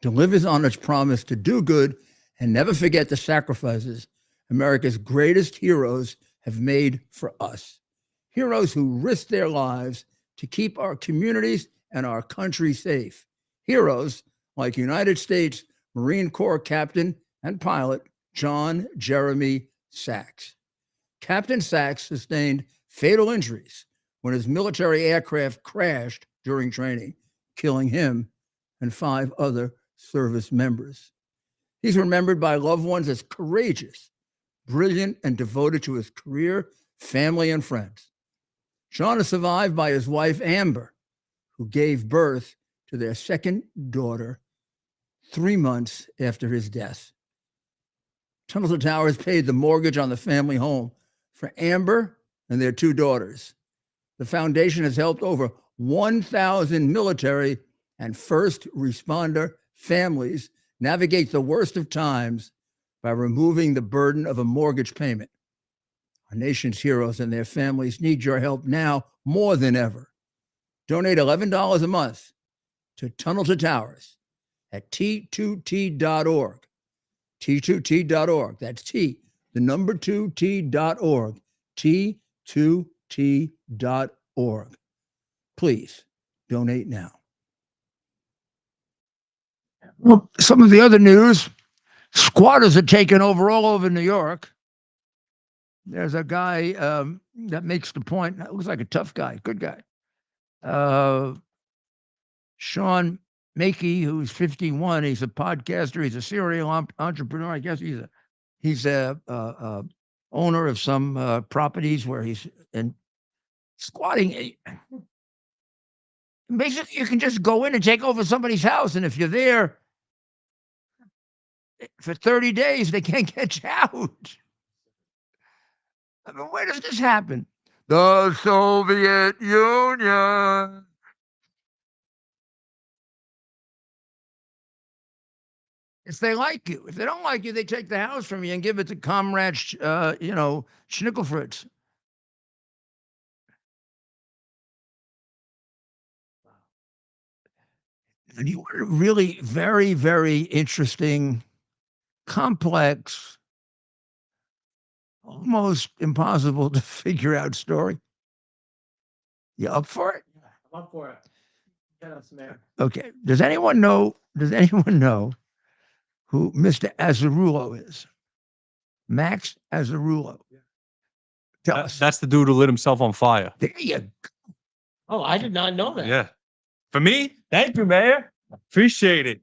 delivers on its promise to do good and never forget the sacrifices America's greatest heroes have made for us. Heroes who risked their lives to keep our communities and our country safe. Heroes like United States Marine Corps Captain and pilot John Jeremy Sachs. Captain Sachs sustained fatal injuries when his military aircraft crashed during training, killing him and 5 other service members. He's remembered by loved ones as courageous, brilliant, and devoted to his career, family, and friends. John is survived by his wife, Amber, who gave birth to their second daughter 3 months after his death. Tunnel to Towers paid the mortgage on the family home for Amber and their 2 daughters. The foundation has helped over 1,000 military and first responder families navigate the worst of times by removing the burden of a mortgage payment. Our nation's heroes and their families need your help now more than ever. Donate $11 a month to Tunnel to Towers at T2T.org. T2T.org. That's T, the number 2T.org. T2T.org. Please donate now. Well, some of the other news, squatters are taking over all over New York. There's a guy that makes the point. That looks like a tough guy, good guy. Sean Makey, who's 51. He's a podcaster. He's a serial entrepreneur. I guess he's a owner of some properties where he's in squatting. Basically, you can just go in and take over somebody's house, and if you're there for 30 days, they can't get you out. I mean, where does this happen? The Soviet Union. If they like you. If they don't like you, they take the house from you and give it to Comrade, Schnickelfritz. And you were really very, very interesting, complex, almost impossible to figure out story. You up for it? Yeah, I'm up for it. Get us, man. Okay. Does anyone know who Mr. Azzarullo is? Max Azzarullo. Tell us. That's the dude who lit himself on fire. There you go. Oh, I did not know that. Yeah. For me, thank you, Mayor. Appreciate it.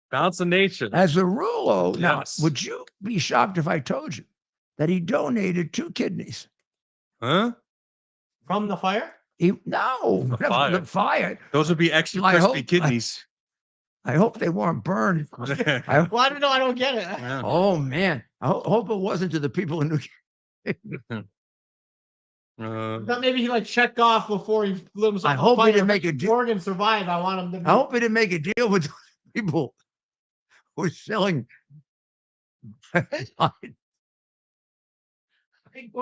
Bounce of nature. Azzarullo. Now, Yes. would you be shocked if I told you that he donated 2 kidneys? Huh? From the fire? The fire. Those would be extra I crispy hope- kidneys. I hope they weren't burned. Well, I don't know. I don't get it. Oh, man. I hope it wasn't to the people in New York. I thought maybe he like checked off before he lit himself. I hope he didn't make a If deal. Morgan survived. I want him to. I hope he didn't make a deal with those people who are selling. Well,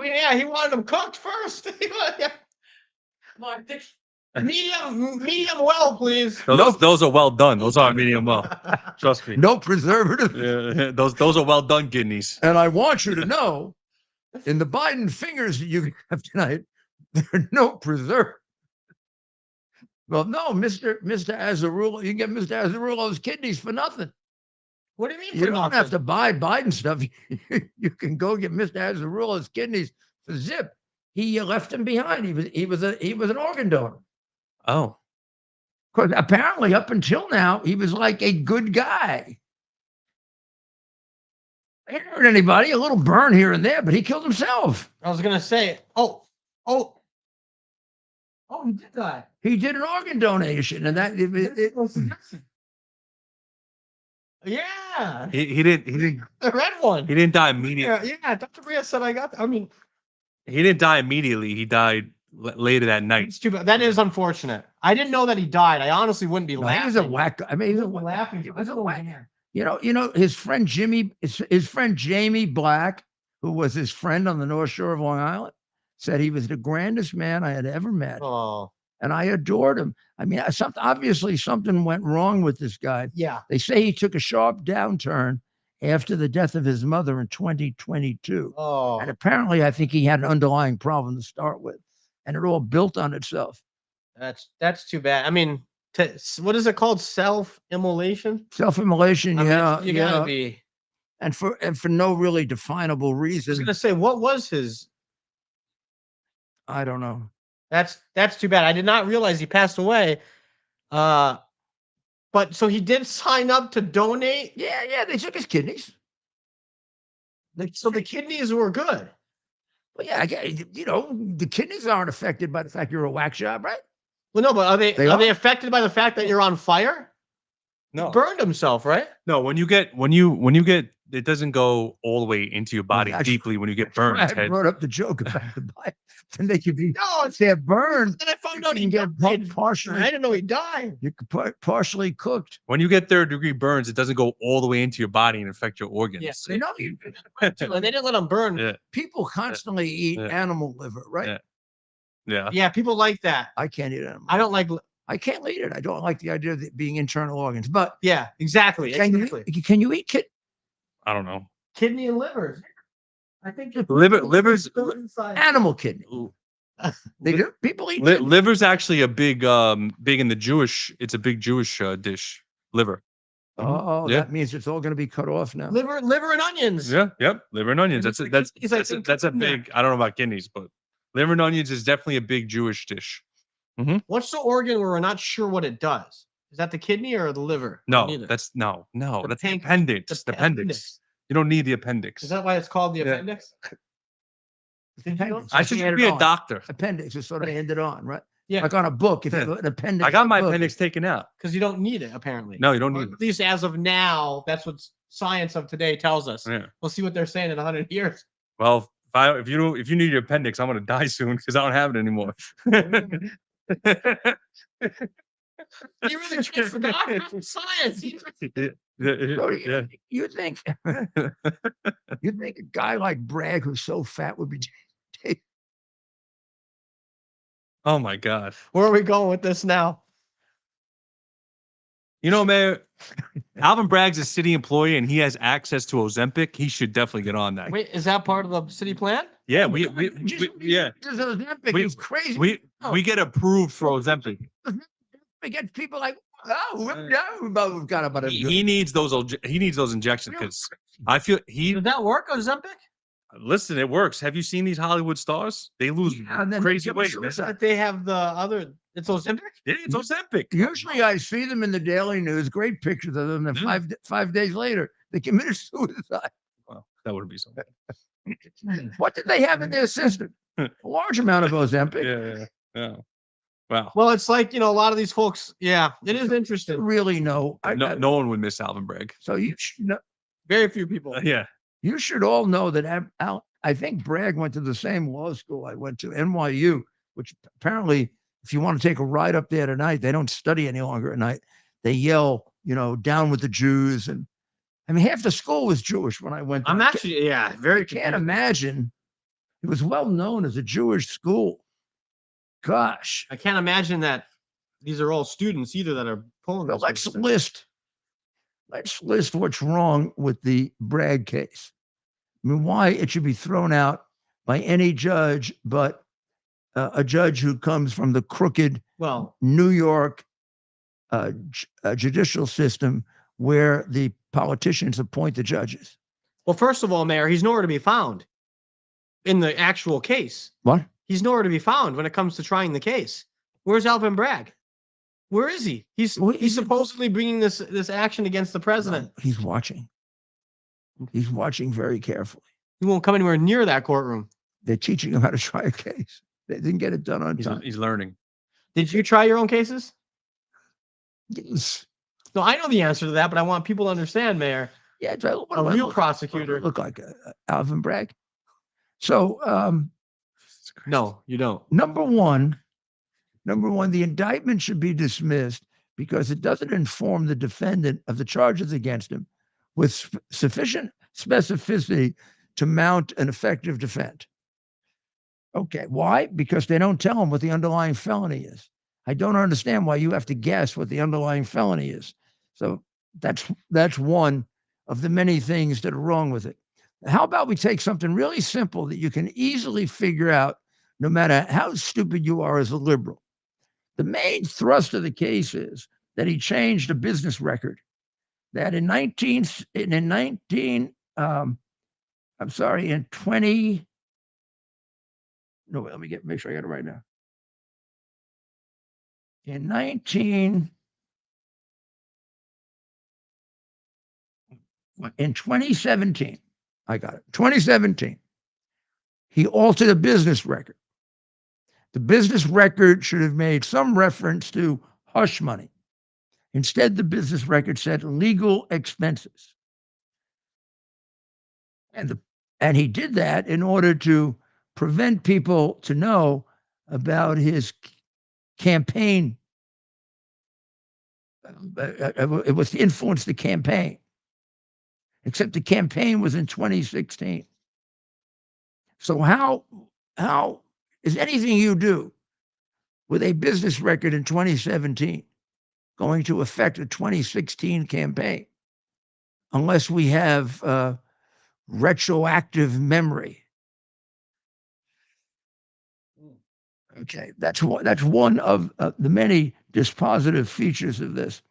yeah, he wanted them cooked first. Medium well, please. Those are well done. Those aren't medium well. Trust me. No preservative. Yeah, those are well done kidneys. And I want you to know, in the Biden fingers that you have tonight, there are no preservatives. Well, no, Mr. Azzarullo, you can get Mr. Azzarullo's kidneys for nothing. What do you mean? You don't have to buy Biden stuff. You can go get Mr. Azzarullo's kidneys for zip. He left him behind. He was an organ donor. Oh. Because apparently, up until now, he was like a good guy. He didn't hurt anybody. A little burn here and there, but he killed himself. I was gonna say, he did die. He did an organ donation, and that Yeah, He didn't the red one. he didn't die immediately. Yeah. Dr. Bria said I got. I mean, He didn't die immediately. He died later that night. it's too bad. That is unfortunate. I didn't know that he died. I honestly wouldn't be he laughing. was a whack. I mean, he was a laughing. He was a whack. You know, his friend Jamie Black, who was his friend on the North Shore of Long Island, said he was the grandest man I had ever met. Oh, and I adored him. I mean, obviously something went wrong with this guy. Yeah. They say he took a sharp downturn after the death of his mother in 2022. Oh. And apparently, I think he had an underlying problem to start with, and it all built on itself. That's too bad. I mean, what is it called? Self-immolation? Self-immolation, I mean, yeah. you gotta be. And for no really definable I was reason. gonna say, what was his? I don't know. That's too bad. I did not realize he passed away. But so he did sign up to donate. Yeah, they took his kidneys. So the kidneys were good. Well, yeah, the kidneys aren't affected by the fact you're a whack job, right? Well, no, but are they affected by the fact that you're on fire? No. He burned himself, right? No, when you get it doesn't go all the way into your body deeply when you get burned. I brought up the joke about the bite. Then they could be No, they're burned. Then I found out he can died. get partially. I didn't know he died. You could partially cooked. When you get third-degree burns, it doesn't go all the way into your body and affect your organs. Yes, They know you. and they didn't let him burn. Yeah. People constantly eat animal liver, right? Yeah. Yeah, people like that. I can't eat animal. I don't like. I can't eat it. I don't like the idea of it being internal organs. But Yeah, exactly. can you eat I don't know. Kidney and liver. I think Liver's animal kidney? They do. People eat liver's actually a big in the Jewish. It's a big Jewish dish. Liver. Oh, Yeah. that means it's all going to be cut off now. liver and onions. Yeah. Yep. Liver and onions. That's a Yeah. big. I don't know about kidneys, but liver and onions is definitely a big Jewish dish. What's the organ where we're not sure what it does? Is that the kidney or the liver? No, Neither. that's no. That's the panc- appendix. the The appendix. You don't need the appendix. Is that why it's called the appendix? Appendix. I should be a doctor. Appendix is sort of ended on, right? Yeah. Like on a book. If you have an appendix, I got my book, appendix taken out. Because you don't need it, apparently. No, you don't Or need it. at least as of now, that's what science of today tells us. Yeah. We'll see what they're saying in 100 years. Well, if you need your appendix, I'm gonna die soon because I don't have it anymore. You really just forgot from science. Yeah. You think a guy like Bragg, who's so fat, would be? Oh my God. Where are we going with this now? You know, Mayor, Alvin Bragg's a city employee and he has access to Ozempic. He should definitely get on that. Wait, is that part of the city plan? Yeah, Ozempic is crazy. we get approved for Ozempic. We get people like, we've got about it. He needs those injections because I feel Did that work, Ozempic? Listen, it works. Have you seen these Hollywood stars? They lose crazy weight. But they have the other. It's Ozempic. Yeah, it's Ozempic. Usually, I see them in the Daily News. Great pictures of them. And 5 days later, they committed suicide. Well, that wouldn't be so bad. What did they have in their system? A large amount of Ozempic. Yeah. Wow. Well, it's like, a lot of these folks. Yeah, it is interesting. Really, no. No one would miss Alvin Bragg. So you should know. Very few people. Yeah. You should all know that I think Bragg went to the same law school I went to, NYU, which apparently, if you want to take a ride up there tonight, they don't study any longer at night. They yell, down with the Jews. And I mean, half the school was Jewish when I went there. I'm actually, very can't imagine. It was well known as a Jewish school. Gosh. I can't imagine that these are all students either that are pulling Well, this. let's list what's wrong with the Bragg case. I mean, why it should be thrown out by any judge, but a judge who comes from the crooked New York judicial system where the politicians appoint the judges. Well, first of all, Mayor, he's nowhere to be found in the actual case. What? He's nowhere to be found when it comes to trying the case. Where's Alvin Bragg? Where is he? He's supposedly bringing this action against the president. No, he's watching. He's watching very carefully. He won't come anywhere near that courtroom. They're teaching him how to try a case. They didn't get it done on time. He's learning. Did you try your own cases? Yes. No, I know the answer to that, but I want people to understand, Mayor. Yeah, a real prosecutor. Look like Alvin Bragg. So, no, you don't. Number one, the indictment should be dismissed because it doesn't inform the defendant of the charges against him with sufficient specificity to mount an effective defense. Okay, why? Because they don't tell him what the underlying felony is. I don't understand why you have to guess what the underlying felony is. So that's one of the many things that are wrong with it. How about we take something really simple that you can easily figure out, no matter how stupid you are as a liberal. The main thrust of the case is that he changed a business record. That in 20. No, let me make sure I got it right now. In 2017, I got it. 2017, he altered a business record. The business record should have made some reference to hush money. Instead, the business record said legal expenses. And he did that in order to prevent people to know about his campaign. It was to influence the campaign. Except the campaign was in 2016. So how is anything you do with a business record in 2017 going to affect a 2016 campaign unless we have retroactive memory? Okay, that's one of the many dispositive features of this.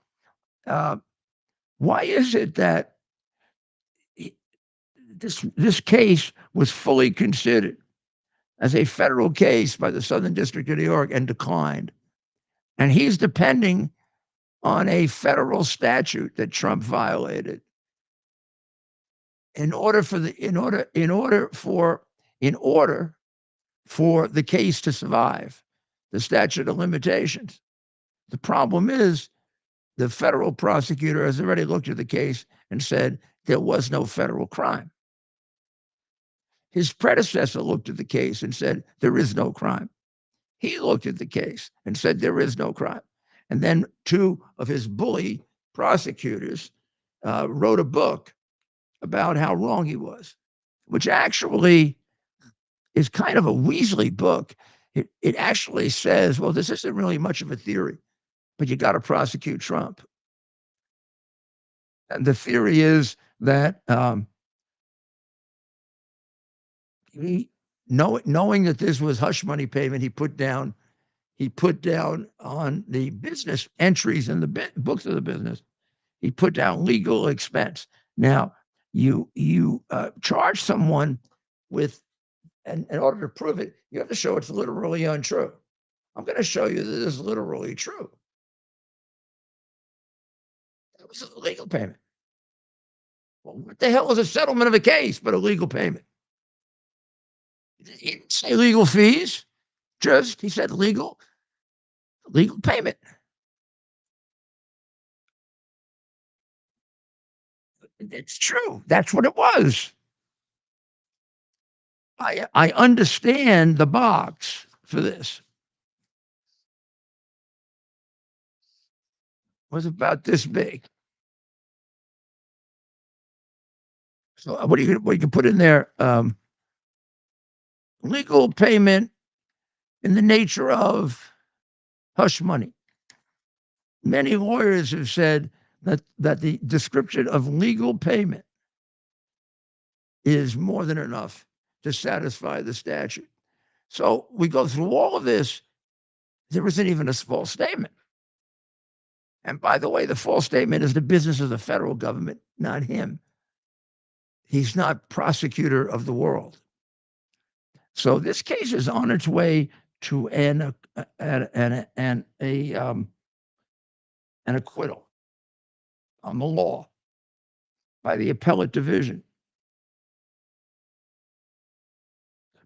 Why is it that this case was fully considered as a federal case by the Southern District of New York and declined? And he's depending on a federal statute that Trump violated in order for the case to survive the statute of limitations. The problem is the federal prosecutor has already looked at the case and said there was no federal crime. His predecessor looked at the case and said there is no crime. He looked at the case and said there is no crime. And then two of his bully prosecutors wrote a book about how wrong he was, which actually is kind of a Weasley book. It actually says, well, this isn't really much of a theory, but you got to prosecute Trump. And the theory is that knowing that this was hush money payment, he put down on the business entries in the books of the business, he put down legal expense. Now, you charge someone with, and in order to prove it, you have to show it's literally untrue. I'm going to show you that it is literally true. That was a legal payment. Well, what the hell is a settlement of a case but a legal payment? He didn't say legal fees, he said legal payment. It's true. That's what it was. I understand the box for this. It was about this big. So what you can put in there? Legal payment in the nature of hush money. Many lawyers have said that the description of legal payment is more than enough to satisfy the statute. So we go through all of this. There isn't even a false statement. And by the way, the false statement is the business of the federal government, not him. He's not prosecutor of the world. So this case is on its way to an acquittal on the law by the appellate division,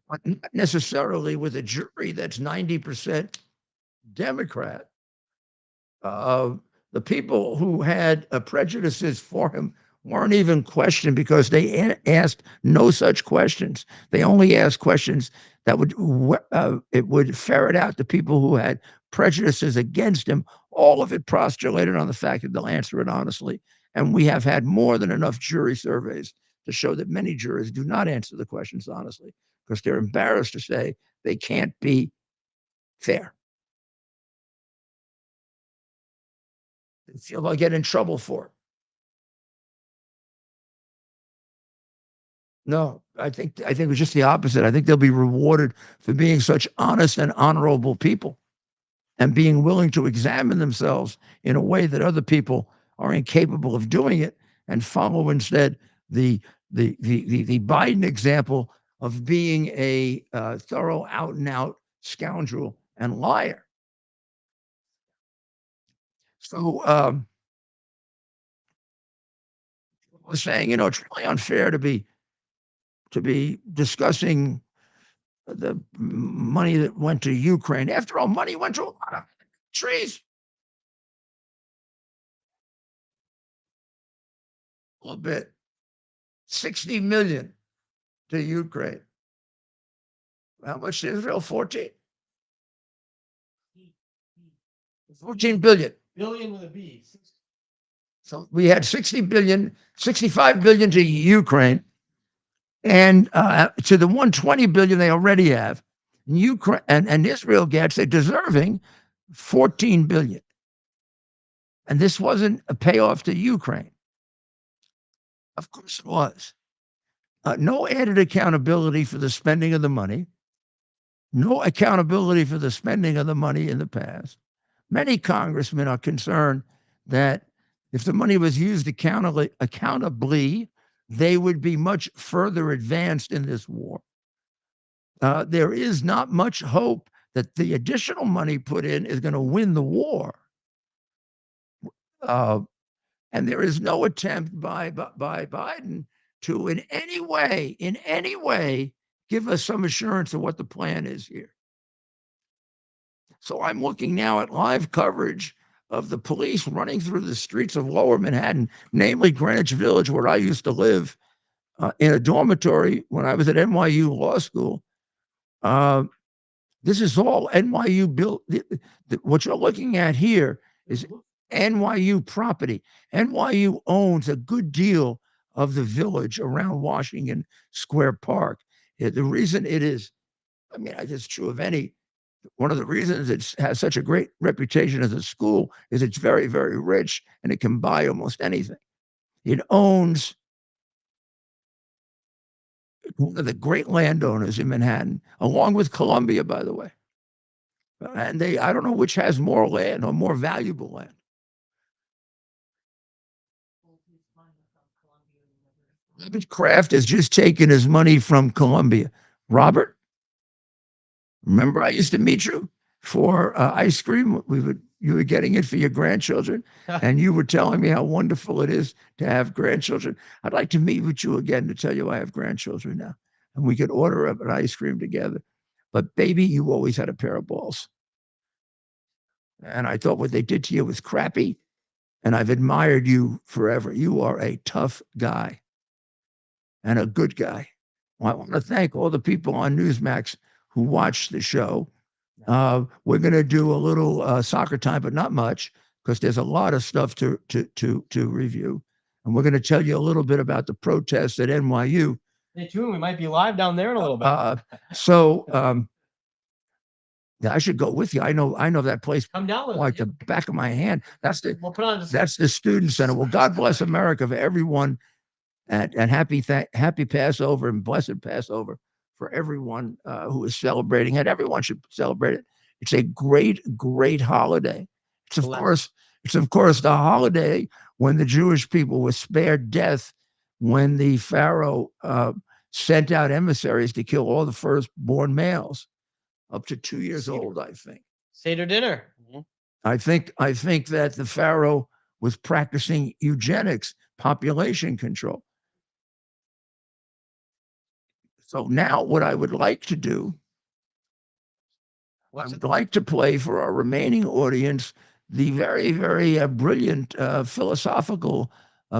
but not necessarily with a jury that's 90% Democrat. The people who had prejudices for him weren't even questioned because they asked no such questions. They only asked questions that would ferret out the people who had prejudices against him. All of it postulated on the fact that they'll answer it honestly. And we have had more than enough jury surveys to show that many jurors do not answer the questions honestly because they're embarrassed to say they can't be fair. They feel they'll get in trouble for it. No, I think it's just the opposite. I think they'll be rewarded for being such honest and honorable people and being willing to examine themselves in a way that other people are incapable of doing it, and follow instead the Biden example of being a thorough out and out scoundrel and liar. So I was saying, it's really unfair to be discussing the money that went to Ukraine. After all, money went to a lot of countries. A little bit. 60 million to Ukraine. How much to Israel? 14 billion. Billion with a B. So we had 65 billion to Ukraine, and to the 120 billion they already have. Ukraine and Israel gets a deserving 14 billion. And this wasn't a payoff to Ukraine. Of course it was. No added accountability for the spending of the money. No accountability for the spending of the money in the past. Many congressmen are concerned that if the money was used accountably, they would be much further advanced in this war. There is not much hope that the additional money put in is going to win the war. And there is no attempt by Biden to in any way give us some assurance of what the plan is here. So I'm looking now at live coverage of the police running through the streets of Lower Manhattan, namely Greenwich Village, where I used to live in a dormitory when I was at NYU Law School. This is all NYU built. What you're looking at here is NYU property. NYU owns a good deal of the village around Washington Square Park. The reason it is, it's true of one of the reasons it has such a great reputation as a school is it's very, very rich and it can buy almost anything. It owns one of the great landowners in Manhattan, along with Columbia, by the way. And I don't know which has more land or more valuable land. Robert Kraft has just taken his money from Columbia. Robert, remember I used to meet you for ice cream? You were getting it for your grandchildren, and you were telling me how wonderful it is to have grandchildren. I'd like to meet with you again to tell you I have grandchildren now, and we could order up an ice cream together. But baby, you always had a pair of balls. And I thought what they did to you was crappy, and I've admired you forever. You are a tough guy and a good guy. Well, I want to thank all the people on Newsmax who watched the show. We're going to do a little soccer time, but not much, because there's a lot of stuff to review. And we're going to tell you a little bit about the protests at NYU. Stay tuned. We might be live down there in a little bit. I should go with you. I know that place. Come down with like the back of my hand. That's the student center. Well, God bless America for everyone, and happy Passover and blessed Passover for everyone who is celebrating it. Everyone should celebrate it. It's a great, great holiday. It's of course the holiday when the Jewish people were spared death when the Pharaoh sent out emissaries to kill all the firstborn males up to 2 years old, I think. Seder dinner. I think that the Pharaoh was practicing eugenics, population control. So now what I would like to do, I would like to play for our remaining audience the very, very brilliant philosophical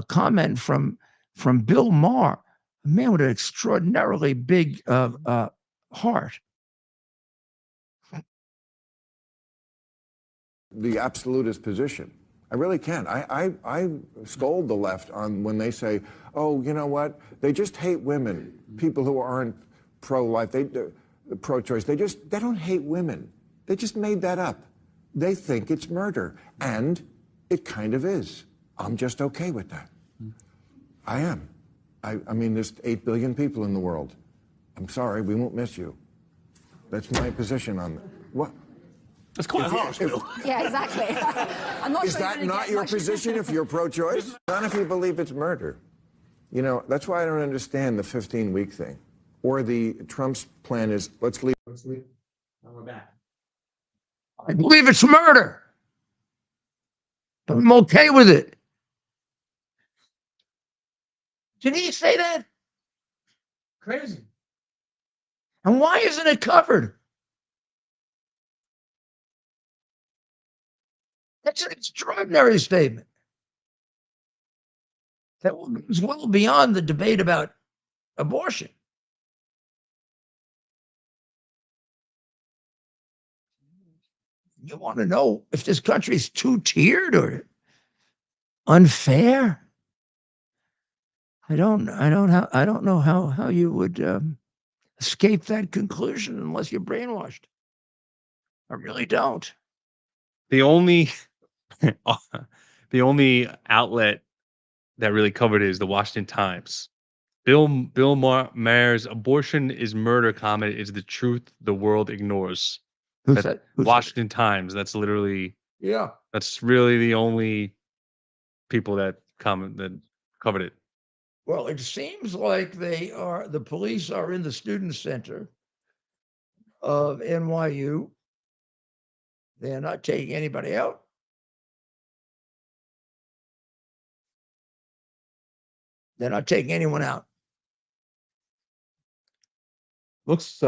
comment from Bill Maher, a man with an extraordinarily big heart. The absolutist position. I really can. I scold the left on when they say, oh, you know what? They just hate women. People who aren't pro-life, pro-choice. They don't hate women. They just made that up. They think it's murder. And It kind of is. I'm just okay with that. I am. I mean, there's 8 billion people in the world. I'm sorry, we won't miss you. That's my position on that. What? That's quite harsh. Yeah, exactly. I'm not Is sure that you're gonna not get your much. position if you're pro-choice? Not if you believe it's murder. You know, that's why I don't understand the 15-week thing. Or the Trump's plan is, let's leave. Now we're back. I believe it's murder, but I'm okay with it. Did he say that? Crazy. And why isn't it covered? That's an extraordinary statement. That goes well beyond the debate about abortion. You want to know if this country is two-tiered or unfair? I don't know how you would escape that conclusion unless you're brainwashed. I really don't. The only the only outlet that really covered it is the Washington Times. Bill Mayer's "Abortion is Murder" comment is the truth the world ignores. Who's that? Washington Times. That's literally Yeah. that's really the only people that covered it. Well, it seems like the police are in the student center of NYU. They're not taking anybody out. They're not taking anyone out. Looks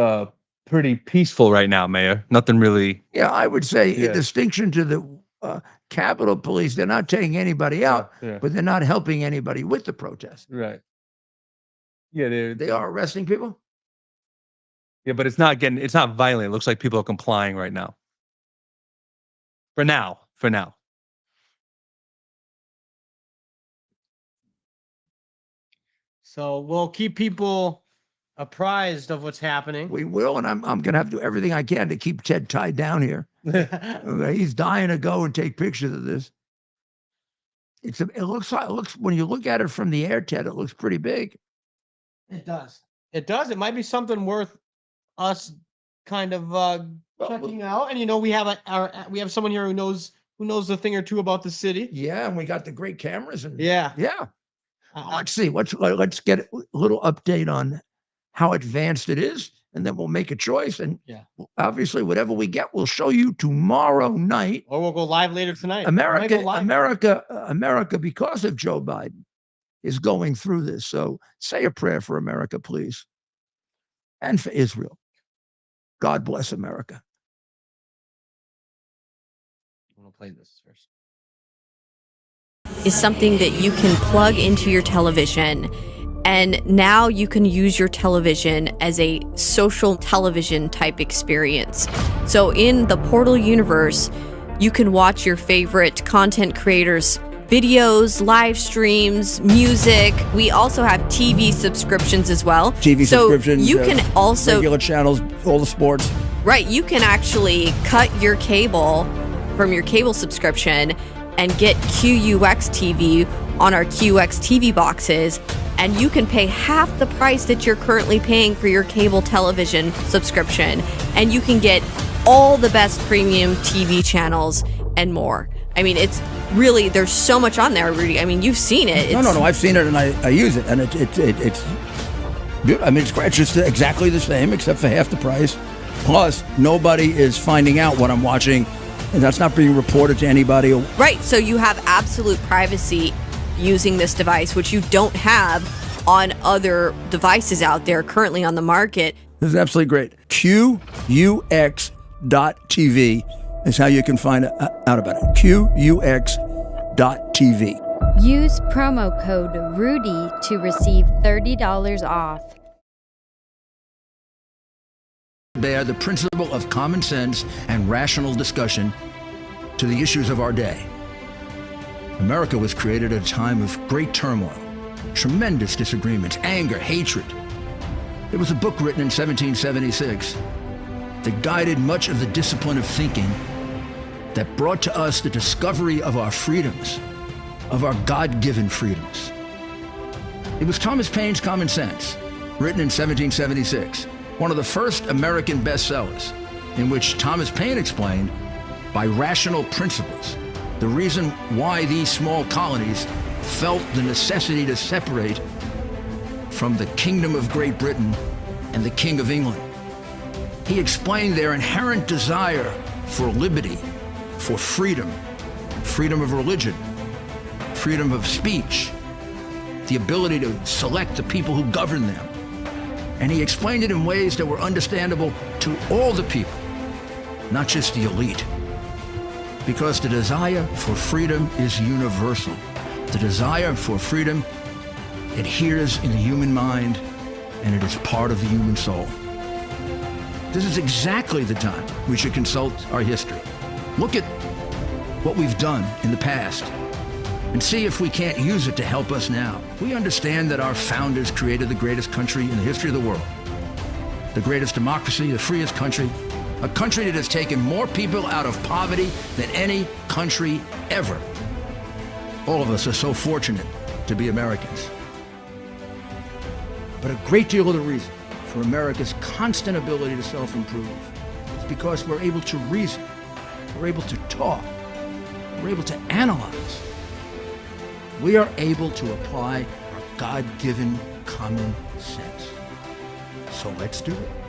pretty peaceful right now, Mayor. Nothing really. Yeah, I would say Yeah. in distinction to the Capitol Police, they're not taking anybody out, Yeah. but they're not helping anybody with the protest. Right. Yeah, They are arresting people. Yeah, but it's not violent. It looks like people are complying right now. For now. So we'll keep people apprised of what's happening. We will, and I'm going to have to do everything I can to keep Ted tied down here. Okay, he's dying to go and take pictures of this. It looks when you look at it from the air, Ted, it looks pretty big. It does. It does. It might be something worth us kind of checking out. And we have someone here who knows a thing or two about the city. Yeah, and we got the great cameras and yeah. Let's see. Let's get a little update on how advanced it is, and then we'll make a choice. And obviously, whatever we get, we'll show you tomorrow night. Or we'll go live later tonight. America, because of Joe Biden, is going through this. So say a prayer for America, please, and for Israel. God bless America. I'm gonna play this first. Is something that you can plug into your television, and now you can use your television as a social television type experience. So in the Portal universe, you can watch your favorite content creators' videos, live streams, music. We also have TV subscriptions as well. Subscriptions. You can also regular channels, all the sports. Right, you can actually cut your cable from your cable subscription and get QUX TV on our QX TV boxes, and you can pay half the price that you're currently paying for your cable television subscription, and you can get all the best premium TV channels and more. I mean, it's really, there's so much on there, Rudy. I mean, you've seen it. No, I've seen it and I use it, and it's good. I mean, it's great. It's just exactly the same except for half the price. Plus, nobody is finding out what I'm watching, and that's not being reported to anybody. Right, so you have absolute privacy using this device, which you don't have on other devices out there currently on the market. This is absolutely great. QUX.TV is how you can find out about it. QUX.TV. Use promo code RUDY to receive $30 off. Bear the principle of common sense and rational discussion to the issues of our day. America was created at a time of great turmoil, tremendous disagreements, anger, hatred. There was a book written in 1776 that guided much of the discipline of thinking that brought to us the discovery of our freedoms, of our God-given freedoms. It was Thomas Paine's Common Sense, written in 1776, one of the first American bestsellers, in which Thomas Paine explained, by rational principles, the reason why these small colonies felt the necessity to separate from the Kingdom of Great Britain and the King of England. He explained their inherent desire for liberty, for freedom, freedom of religion, freedom of speech, the ability to select the people who govern them. And he explained it in ways that were understandable to all the people, not just the elite. Because the desire for freedom is universal. The desire for freedom adheres in the human mind, and it is part of the human soul. This is exactly the time we should consult our history. Look at what we've done in the past and see if we can't use it to help us now. We understand that our founders created the greatest country in the history of the world, the greatest democracy, the freest country, a country that has taken more people out of poverty than any country ever. All of us are so fortunate to be Americans. But a great deal of the reason for America's constant ability to self-improve is because we're able to reason, we're able to talk, we're able to analyze. We are able to apply our God-given common sense. So let's do it.